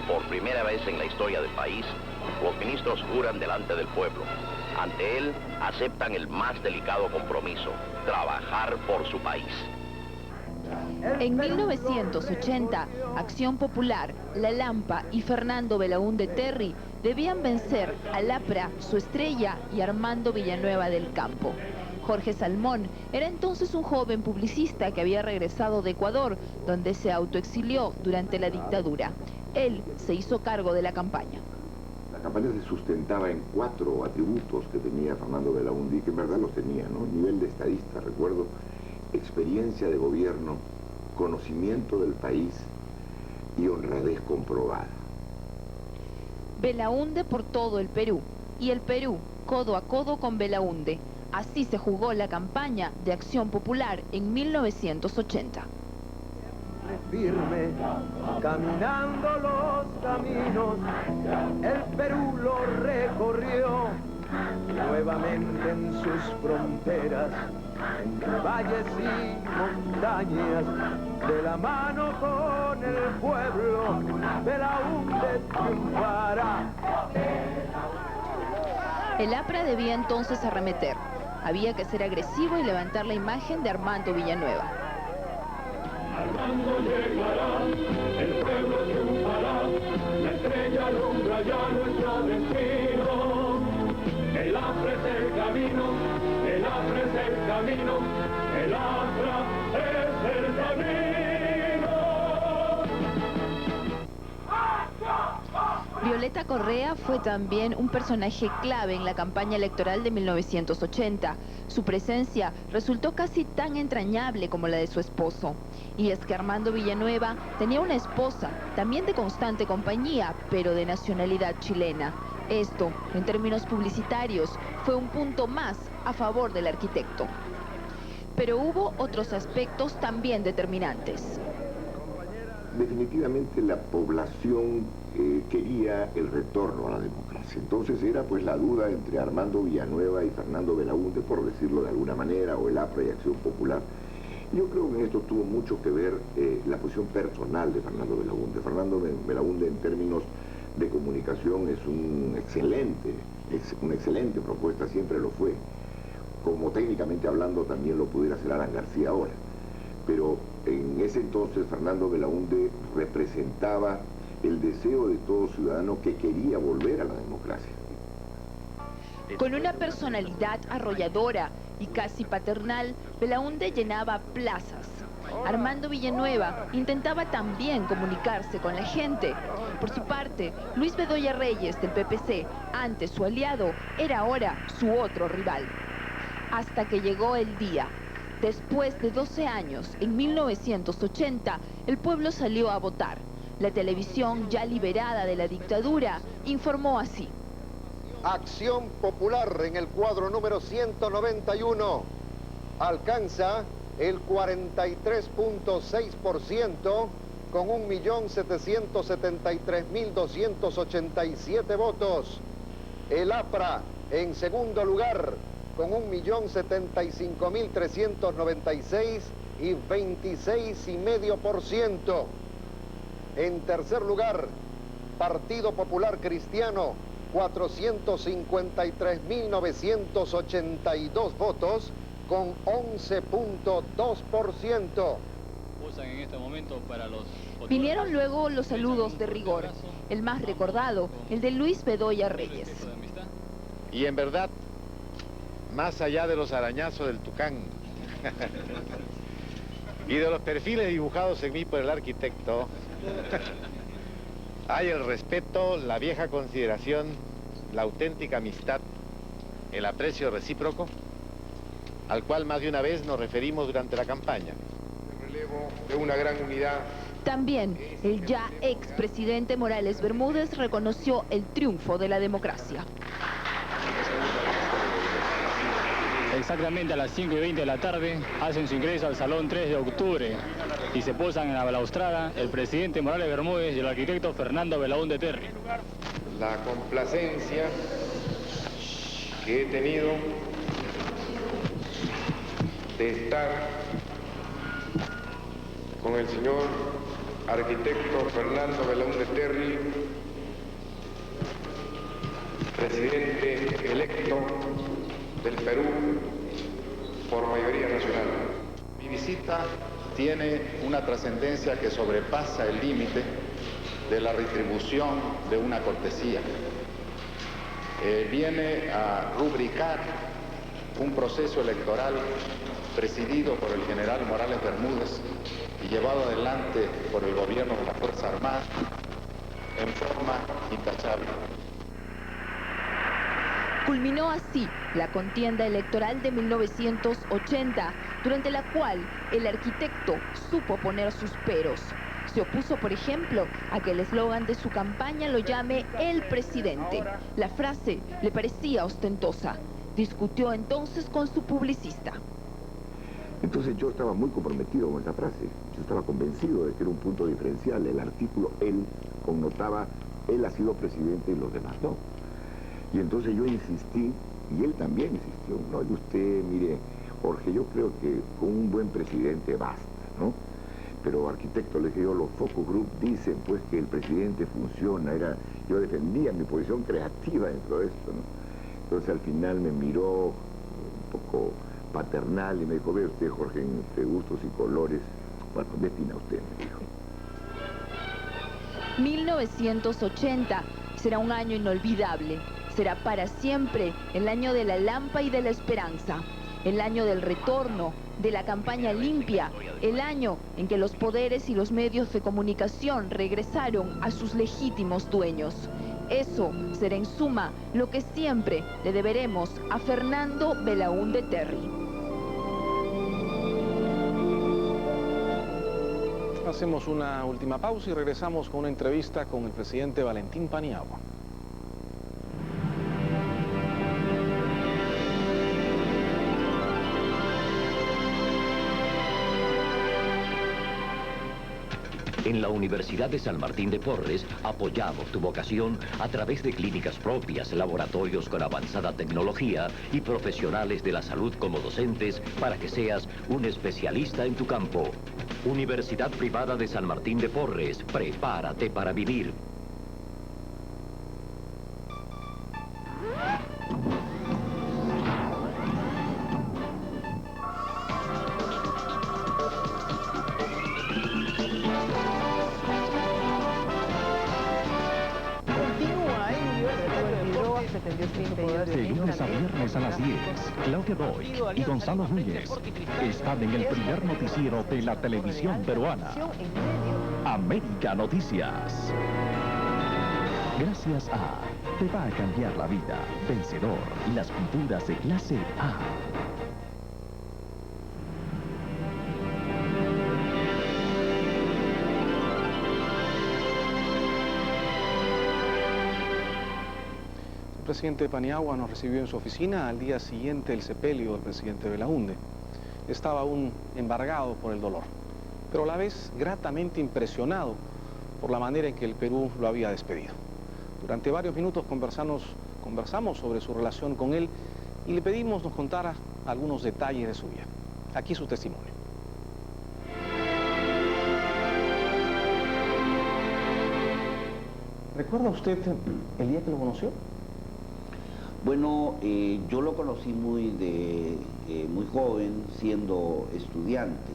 Por primera vez en la historia del país, los ministros juran delante del pueblo. Ante él, aceptan el más delicado compromiso, trabajar por su país.
En 1980, Acción Popular, La Lampa y Fernando Belaúnde Terry debían vencer al APRA, su estrella, y Armando Villanueva del Campo. Jorge Salmón era entonces un joven publicista que había regresado de Ecuador, donde se autoexilió durante la dictadura. Él se hizo cargo de la campaña.
La campaña se sustentaba en 4 atributos que tenía Fernando Belaúnde y que en verdad los tenía, ¿no? Nivel de estadista, recuerdo, experiencia de gobierno, conocimiento del país y honradez comprobada.
Belaúnde por todo el Perú, y el Perú codo a codo con Belaúnde. Así se jugó la campaña de Acción Popular en 1980.
Firme, caminando los caminos, el Perú lo recorrió, nuevamente en sus fronteras, entre valles y montañas, de la mano con el pueblo, Belaúnde triunfará.
El APRA debía entonces arremeter. Había que ser agresivo y levantar la imagen de Armando Villanueva.
Armando llegará, el pueblo triunfará, la estrella alumbra ya nuestro destino. El APRA es el camino, el Astra es el camino, el Astra es el camino.
Violeta Correa fue también un personaje clave en la campaña electoral de 1980. Su presencia resultó casi tan entrañable como la de su esposo. Y es que Armando Villanueva tenía una esposa, también de constante compañía, pero de nacionalidad chilena. Esto, en términos publicitarios, fue un punto más a favor del arquitecto. Pero hubo otros aspectos también determinantes.
Definitivamente la población quería el retorno a la democracia. Entonces era pues la duda entre Armando Villanueva y Fernando Belaúnde, por decirlo de alguna manera, o el APRA y Acción Popular. Yo creo que en esto tuvo mucho que ver la posición personal de Fernando Belaúnde. Fernando Belaúnde, en términos de comunicación, es una excelente propuesta, siempre lo fue. Como técnicamente hablando también lo pudiera hacer Alan García ahora. Pero en ese entonces Fernando Belaúnde representaba el deseo de todo ciudadano que quería volver a la democracia.
Con una personalidad arrolladora y casi paternal, Belaúnde llenaba plazas. Armando Villanueva intentaba también comunicarse con la gente. Por su parte, Luis Bedoya Reyes del PPC, antes su aliado, era ahora su otro rival. Hasta que llegó el día. Después de 12 años, en 1980, el pueblo salió a votar. La televisión, ya liberada de la dictadura, informó así.
Acción Popular en el cuadro número 191 alcanza el 43.6% con 1.773.287 votos. El APRA en segundo lugar con 1.075.396 y 26,5%. En tercer lugar, Partido Popular Cristiano, 453.982 votos con 11.2%.
En este momento para los...
Vinieron luego los saludos de rigor. El más recordado, el de Luis Bedoya Reyes.
Y en verdad, más allá de los arañazos del tucán y de los perfiles dibujados en mí por el arquitecto, hay el respeto, la vieja consideración, la auténtica amistad, el aprecio recíproco, al cual más de una vez nos referimos durante la campaña.
El relevo de una gran unidad.
También el ya expresidente Morales Bermúdez reconoció el triunfo de la democracia.
Exactamente a las 5:20 de la tarde hacen su ingreso al Salón 3 de Octubre y se posan en la balaustrada el presidente Morales Bermúdez y el arquitecto Fernando Belaúnde Terry.
La complacencia que he tenido de estar con el señor arquitecto Fernando Belaúnde Terry, presidente electo del Perú por mayoría nacional.
Mi visita tiene una trascendencia que sobrepasa el límite de la retribución de una cortesía. Viene a rubricar un proceso electoral presidido por el general Morales Bermúdez y llevado adelante por el gobierno de las Fuerzas Armadas en forma intachable.
Culminó así la contienda electoral de 1980, durante la cual el arquitecto supo poner sus peros. Se opuso, por ejemplo, a que el eslogan de su campaña lo llame el presidente. La frase le parecía ostentosa. Discutió entonces con su publicista.
Entonces yo estaba muy comprometido con esa frase. Yo estaba convencido de que era un punto diferencial. El artículo él connotaba, él ha sido presidente y los demás no. Y entonces yo insistí, y él también insistió. No, y usted, mire, Jorge, yo creo que con un buen presidente basta, ¿no? Pero arquitecto, le dije yo, los focus group dicen pues que el presidente funciona. Yo defendía mi posición creativa dentro de esto, ¿no? Entonces al final me miró un poco paternal y me dijo, ve usted, Jorge, entre gustos y colores, bueno, defina usted, me dijo.
1980 será un año inolvidable. Será para siempre el año de la Lampa y de la Esperanza. el año del retorno, de la campaña limpia, el año en que los poderes y los medios de comunicación regresaron a sus legítimos dueños. Eso será en suma lo que siempre le deberemos a Fernando Belaúnde Terry.
Hacemos una última pausa y regresamos con una entrevista con el presidente Valentín Paniagua.
En la Universidad de San Martín de Porres apoyamos tu vocación a través de clínicas propias, laboratorios con avanzada tecnología y profesionales de la salud como docentes para que seas un especialista en tu campo. Universidad Privada de San Martín de Porres, prepárate para vivir.
De lunes a viernes a las 10, Claudia Boy y Gonzalo Núñez están en el primer noticiero de la televisión peruana, América Noticias. Gracias a Te va a cambiar la vida, Vencedor, las pinturas de clase A.
El presidente Paniagua nos recibió en su oficina al día siguiente del sepelio del presidente Belaúnde. Estaba aún embargado por el dolor, pero a la vez gratamente impresionado por la manera en que el Perú lo había despedido. Durante varios minutos conversamos sobre su relación con él y le pedimos nos contara algunos detalles de su vida. Aquí su testimonio. ¿Recuerda usted el día que lo conoció?
Bueno, yo lo conocí muy joven, siendo estudiante.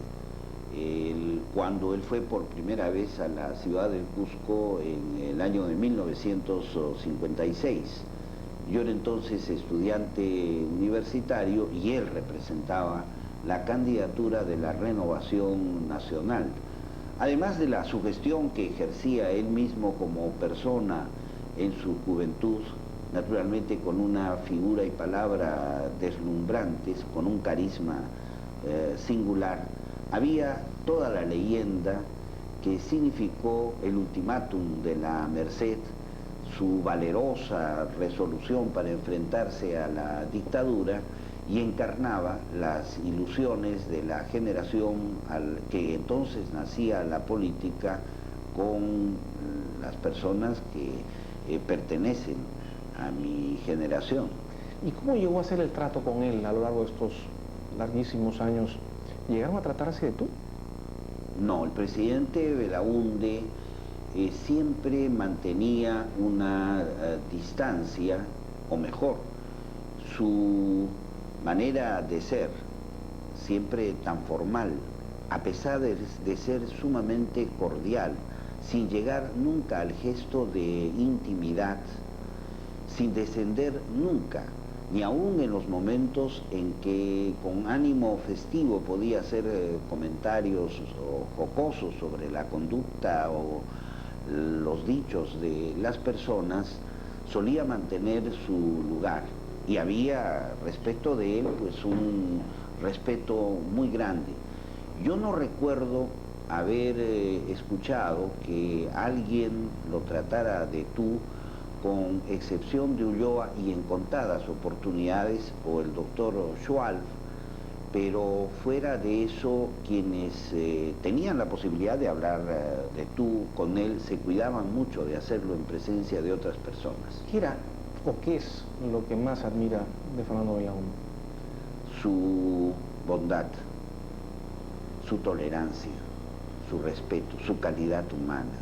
Cuando él fue por primera vez a la ciudad del Cusco en el año de 1956. Yo era entonces estudiante universitario y él representaba la candidatura de la Renovación Nacional. Además de la sugestión que ejercía él mismo como persona en su juventud, naturalmente con una figura y palabra deslumbrantes, con un carisma singular, había toda la leyenda que significó el ultimátum de la Merced, su valerosa resolución para enfrentarse a la dictadura, y encarnaba las ilusiones de la generación que entonces nacía la política con las personas que pertenecen a mi generación.
¿Y cómo llegó a hacer el trato con él a lo largo de estos larguísimos años? ¿Llegaron a tratarse de tú?
No, el presidente Belaúnde siempre mantenía una distancia, o mejor, su manera de ser, siempre tan formal, a pesar de ser sumamente cordial, sin llegar nunca al gesto de intimidad, sin descender nunca, ni aún en los momentos en que con ánimo festivo podía hacer comentarios jocosos sobre la conducta o los dichos de las personas, solía mantener su lugar. Y había respecto de él pues un respeto muy grande. Yo no recuerdo haber escuchado que alguien lo tratara de tú, con excepción de Ulloa y en contadas oportunidades, o el doctor Schwalf, pero fuera de eso, quienes tenían la posibilidad de hablar de tú con él, se cuidaban mucho de hacerlo en presencia de otras personas.
¿Qué era o qué es lo que más admira de Fernando Belaúnde?
Su bondad, su tolerancia, su respeto, su calidad humana,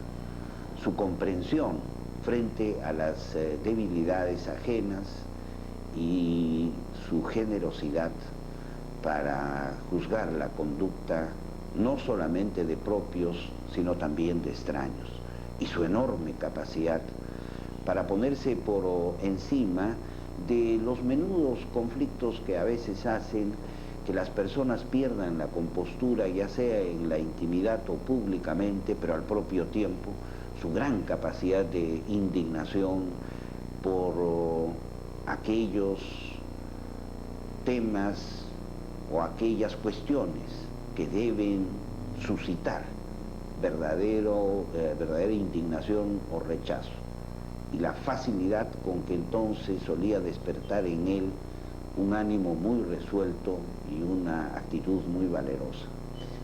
su comprensión frente a las debilidades ajenas y su generosidad para juzgar la conducta no solamente de propios, sino también de extraños, y su enorme capacidad para ponerse por encima de los menudos conflictos que a veces hacen que las personas pierdan la compostura, ya sea en la intimidad o públicamente, pero al propio tiempo su gran capacidad de indignación por aquellos temas o aquellas cuestiones que deben suscitar verdadera indignación o rechazo, y la facilidad con que entonces solía despertar en él un ánimo muy resuelto y una actitud muy valerosa.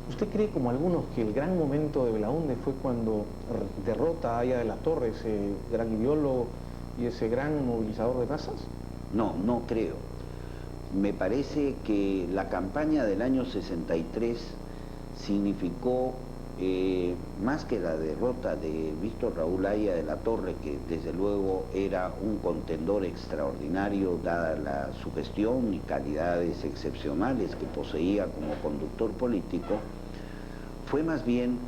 ¿Usted cree, como algunos, que el gran momento de Belaúnde fue cuando derrota a Aya de la Torre, ese gran ideólogo y ese gran movilizador de masas?
No, no creo. Me parece que la campaña del año 63 significó, más que la derrota de Víctor Raúl Aya de la Torre, que desde luego era un contendor extraordinario dada su gestión y calidades excepcionales que poseía como conductor político, fue más bien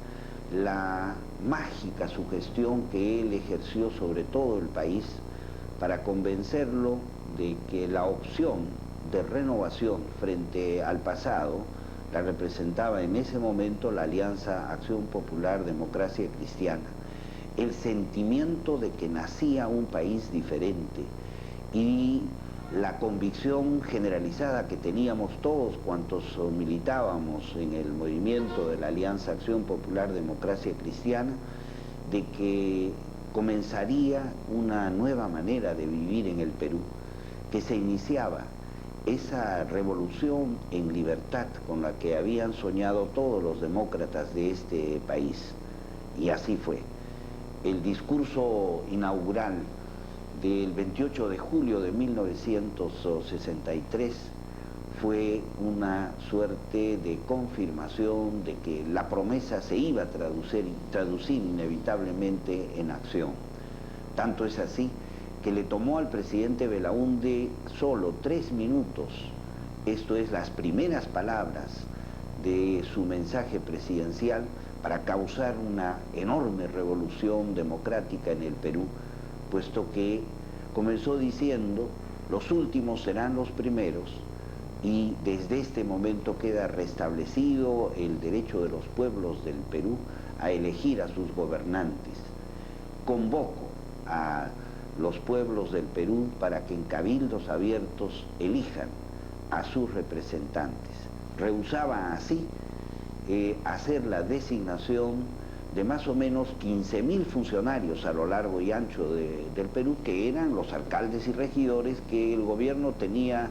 la mágica sugestión que él ejerció sobre todo el país para convencerlo de que la opción de renovación frente al pasado la representaba en ese momento la Alianza Acción Popular Democracia Cristiana. El sentimiento de que nacía un país diferente y la convicción generalizada que teníamos todos cuantos militábamos en el movimiento de la Alianza Acción Popular Democracia Cristiana, de que comenzaría una nueva manera de vivir en el Perú, que se iniciaba esa revolución en libertad con la que habían soñado todos los demócratas de este país. Y así fue. El discurso inaugural del 28 de julio de 1963 fue una suerte de confirmación de que la promesa se iba a traducir inevitablemente en acción. Tanto es así que le tomó al presidente Belaúnde solo 3 minutos, esto es, las primeras palabras de su mensaje presidencial, para causar una enorme revolución democrática en el Perú, puesto que comenzó diciendo: los últimos serán los primeros, y desde este momento queda restablecido el derecho de los pueblos del Perú a elegir a sus gobernantes. Convoco a los pueblos del Perú para que en cabildos abiertos elijan a sus representantes. Rehusaba así hacer la designación de más o menos 15.000 funcionarios a lo largo y ancho del Perú, que eran los alcaldes y regidores que el gobierno tenía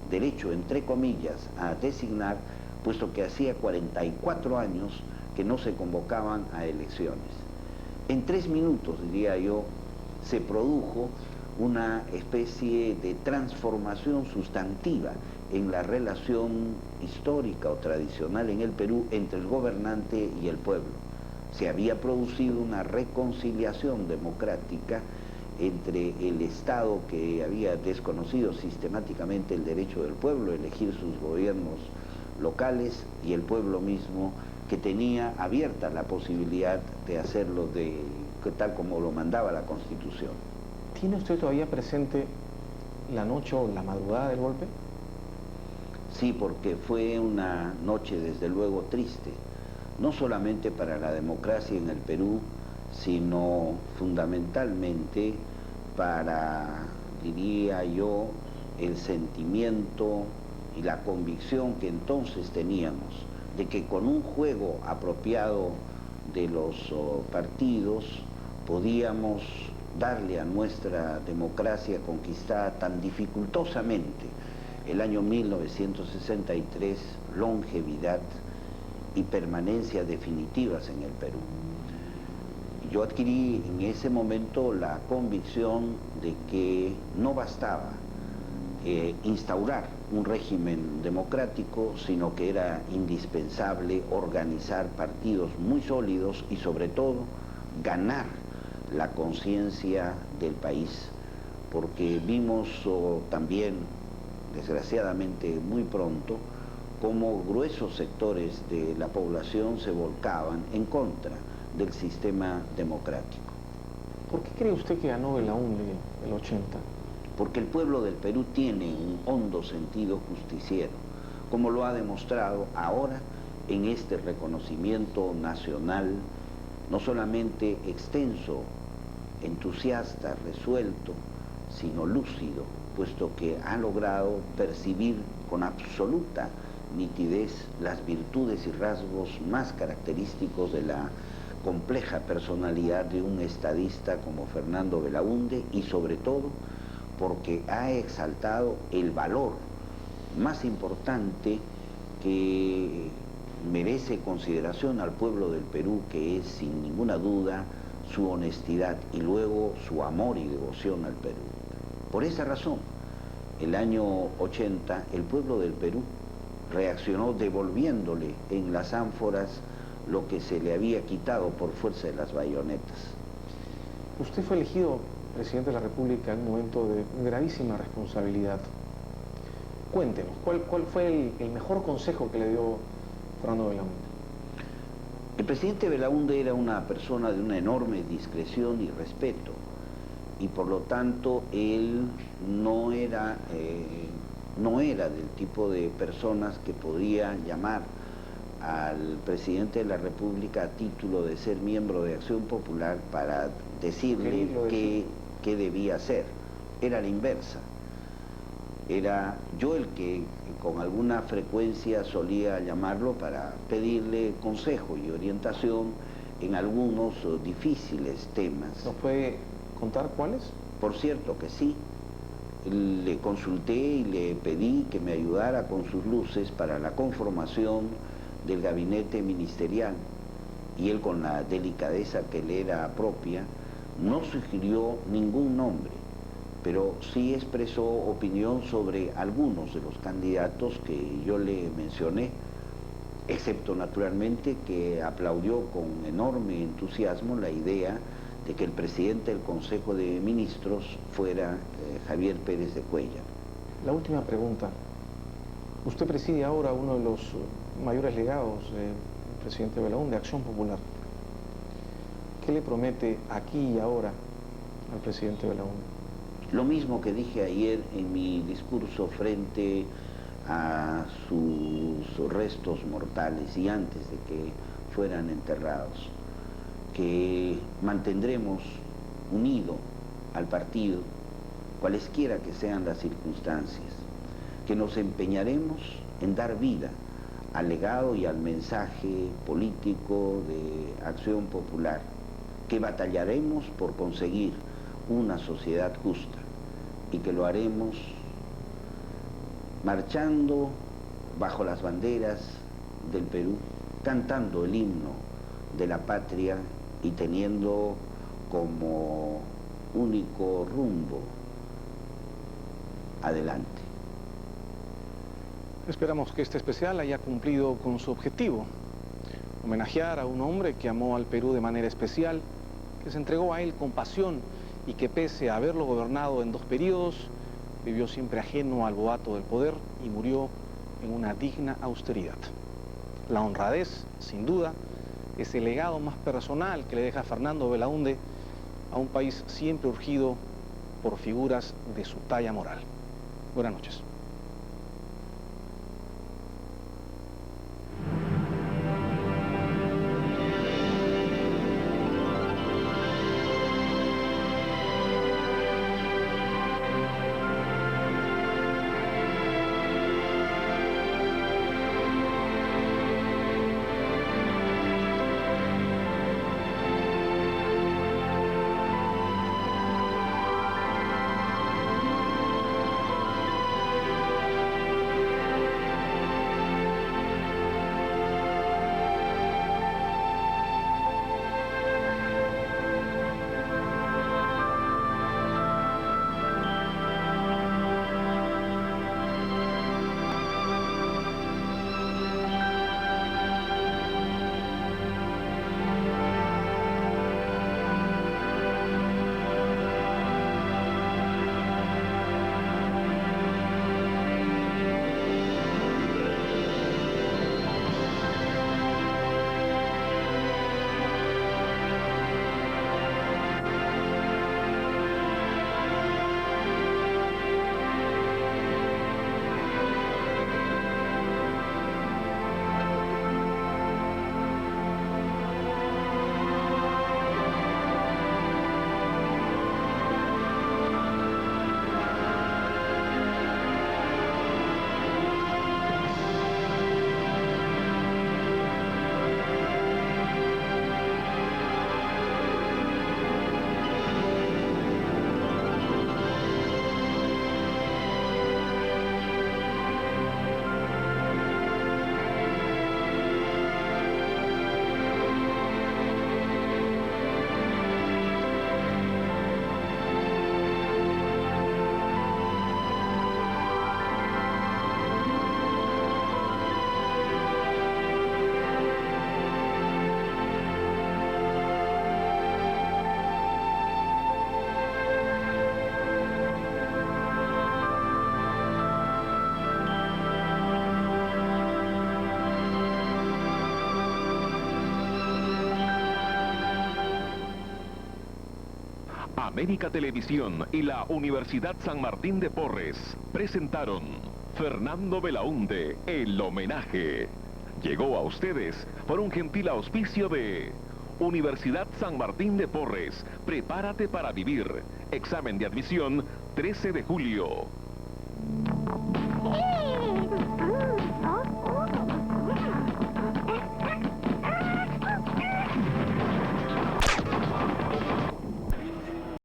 derecho, entre comillas, a designar, puesto que hacía 44 años que no se convocaban a elecciones. En 3 minutos, diría yo, se produjo una especie de transformación sustantiva en la relación histórica o tradicional en el Perú entre el gobernante y el pueblo. Se había producido una reconciliación democrática entre el Estado, que había desconocido sistemáticamente el derecho del pueblo a elegir sus gobiernos locales, y el pueblo mismo, que tenía abierta la posibilidad de hacerlo tal como lo mandaba la Constitución.
¿Tiene usted todavía presente la noche o la madrugada del golpe?
Sí, porque fue una noche desde luego triste, no solamente para la democracia en el Perú, sino fundamentalmente para, diría yo, el sentimiento y la convicción que entonces teníamos de que con un juego apropiado de los partidos podíamos darle a nuestra democracia conquistada tan dificultosamente el año 1963 longevidad y permanencia definitivas en el Perú. Yo adquirí en ese momento la convicción de que no bastaba instaurar un régimen democrático, sino que era indispensable organizar partidos muy sólidos y sobre todo ganar la conciencia del país, porque vimos también, desgraciadamente muy pronto, cómo gruesos sectores de la población se volcaban en contra del sistema democrático.
¿Por qué cree usted que ganó Belaúnde el 80?
Porque el pueblo del Perú tiene un hondo sentido justiciero, como lo ha demostrado ahora en este reconocimiento nacional, no solamente extenso, entusiasta, resuelto, sino lúcido, puesto que ha logrado percibir con absoluta nitidez las virtudes y rasgos más característicos de la compleja personalidad de un estadista como Fernando Belaúnde, y sobre todo porque ha exaltado el valor más importante que merece consideración al pueblo del Perú, que es sin ninguna duda su honestidad y luego su amor y devoción al Perú. Por esa razón, el año 80, el pueblo del Perú reaccionó devolviéndole en las ánforas lo que se le había quitado por fuerza de las bayonetas.
Usted fue elegido presidente de la República en un momento de gravísima responsabilidad. Cuéntenos, ¿cuál fue el mejor consejo que le dio Fernando Belaúnde?
El presidente Belaúnde era una persona de una enorme discreción y respeto, y por lo tanto él no era del tipo de personas que podía llamar al presidente de la República a título de ser miembro de Acción Popular para decirle qué debía hacer. Era la inversa. Era yo el que con alguna frecuencia solía llamarlo para pedirle consejo y orientación en algunos difíciles temas.
¿Nos puede contar cuáles?
Por cierto que sí. Le consulté y le pedí que me ayudara con sus luces para la conformación del gabinete ministerial, y él, con la delicadeza que le era propia, no sugirió ningún nombre, pero sí expresó opinión sobre algunos de los candidatos que yo le mencioné, excepto naturalmente que aplaudió con enorme entusiasmo la idea de que el presidente del Consejo de Ministros fuera Javier Pérez de Cuéllar.
La última pregunta. Usted preside ahora uno de los mayores legados del presidente Belaúnde, Acción Popular. ¿Qué le promete aquí y ahora al presidente Belaúnde?
Lo mismo que dije ayer en mi discurso frente a sus restos mortales y antes de que fueran enterrados, que mantendremos unido al partido, cualesquiera que sean las circunstancias, que nos empeñaremos en dar vida al legado y al mensaje político de Acción Popular, que batallaremos por conseguir una sociedad justa y que lo haremos marchando bajo las banderas del Perú, cantando el himno de la patria y teniendo como único rumbo adelante.
Esperamos que este especial haya cumplido con su objetivo: homenajear a un hombre que amó al Perú de manera especial, que se entregó a él con pasión y que, pese a haberlo gobernado en 2 periodos, vivió siempre ajeno al boato del poder y murió en una digna austeridad. La honradez, sin duda, es el legado más personal que le deja Fernando Belaúnde a un país siempre urgido por figuras de su talla moral. Buenas noches.
América Televisión y la Universidad San Martín de Porres presentaron Fernando Belaúnde, el homenaje. Llegó a ustedes por un gentil auspicio de Universidad San Martín de Porres. Prepárate para vivir. Examen de admisión 13 de julio.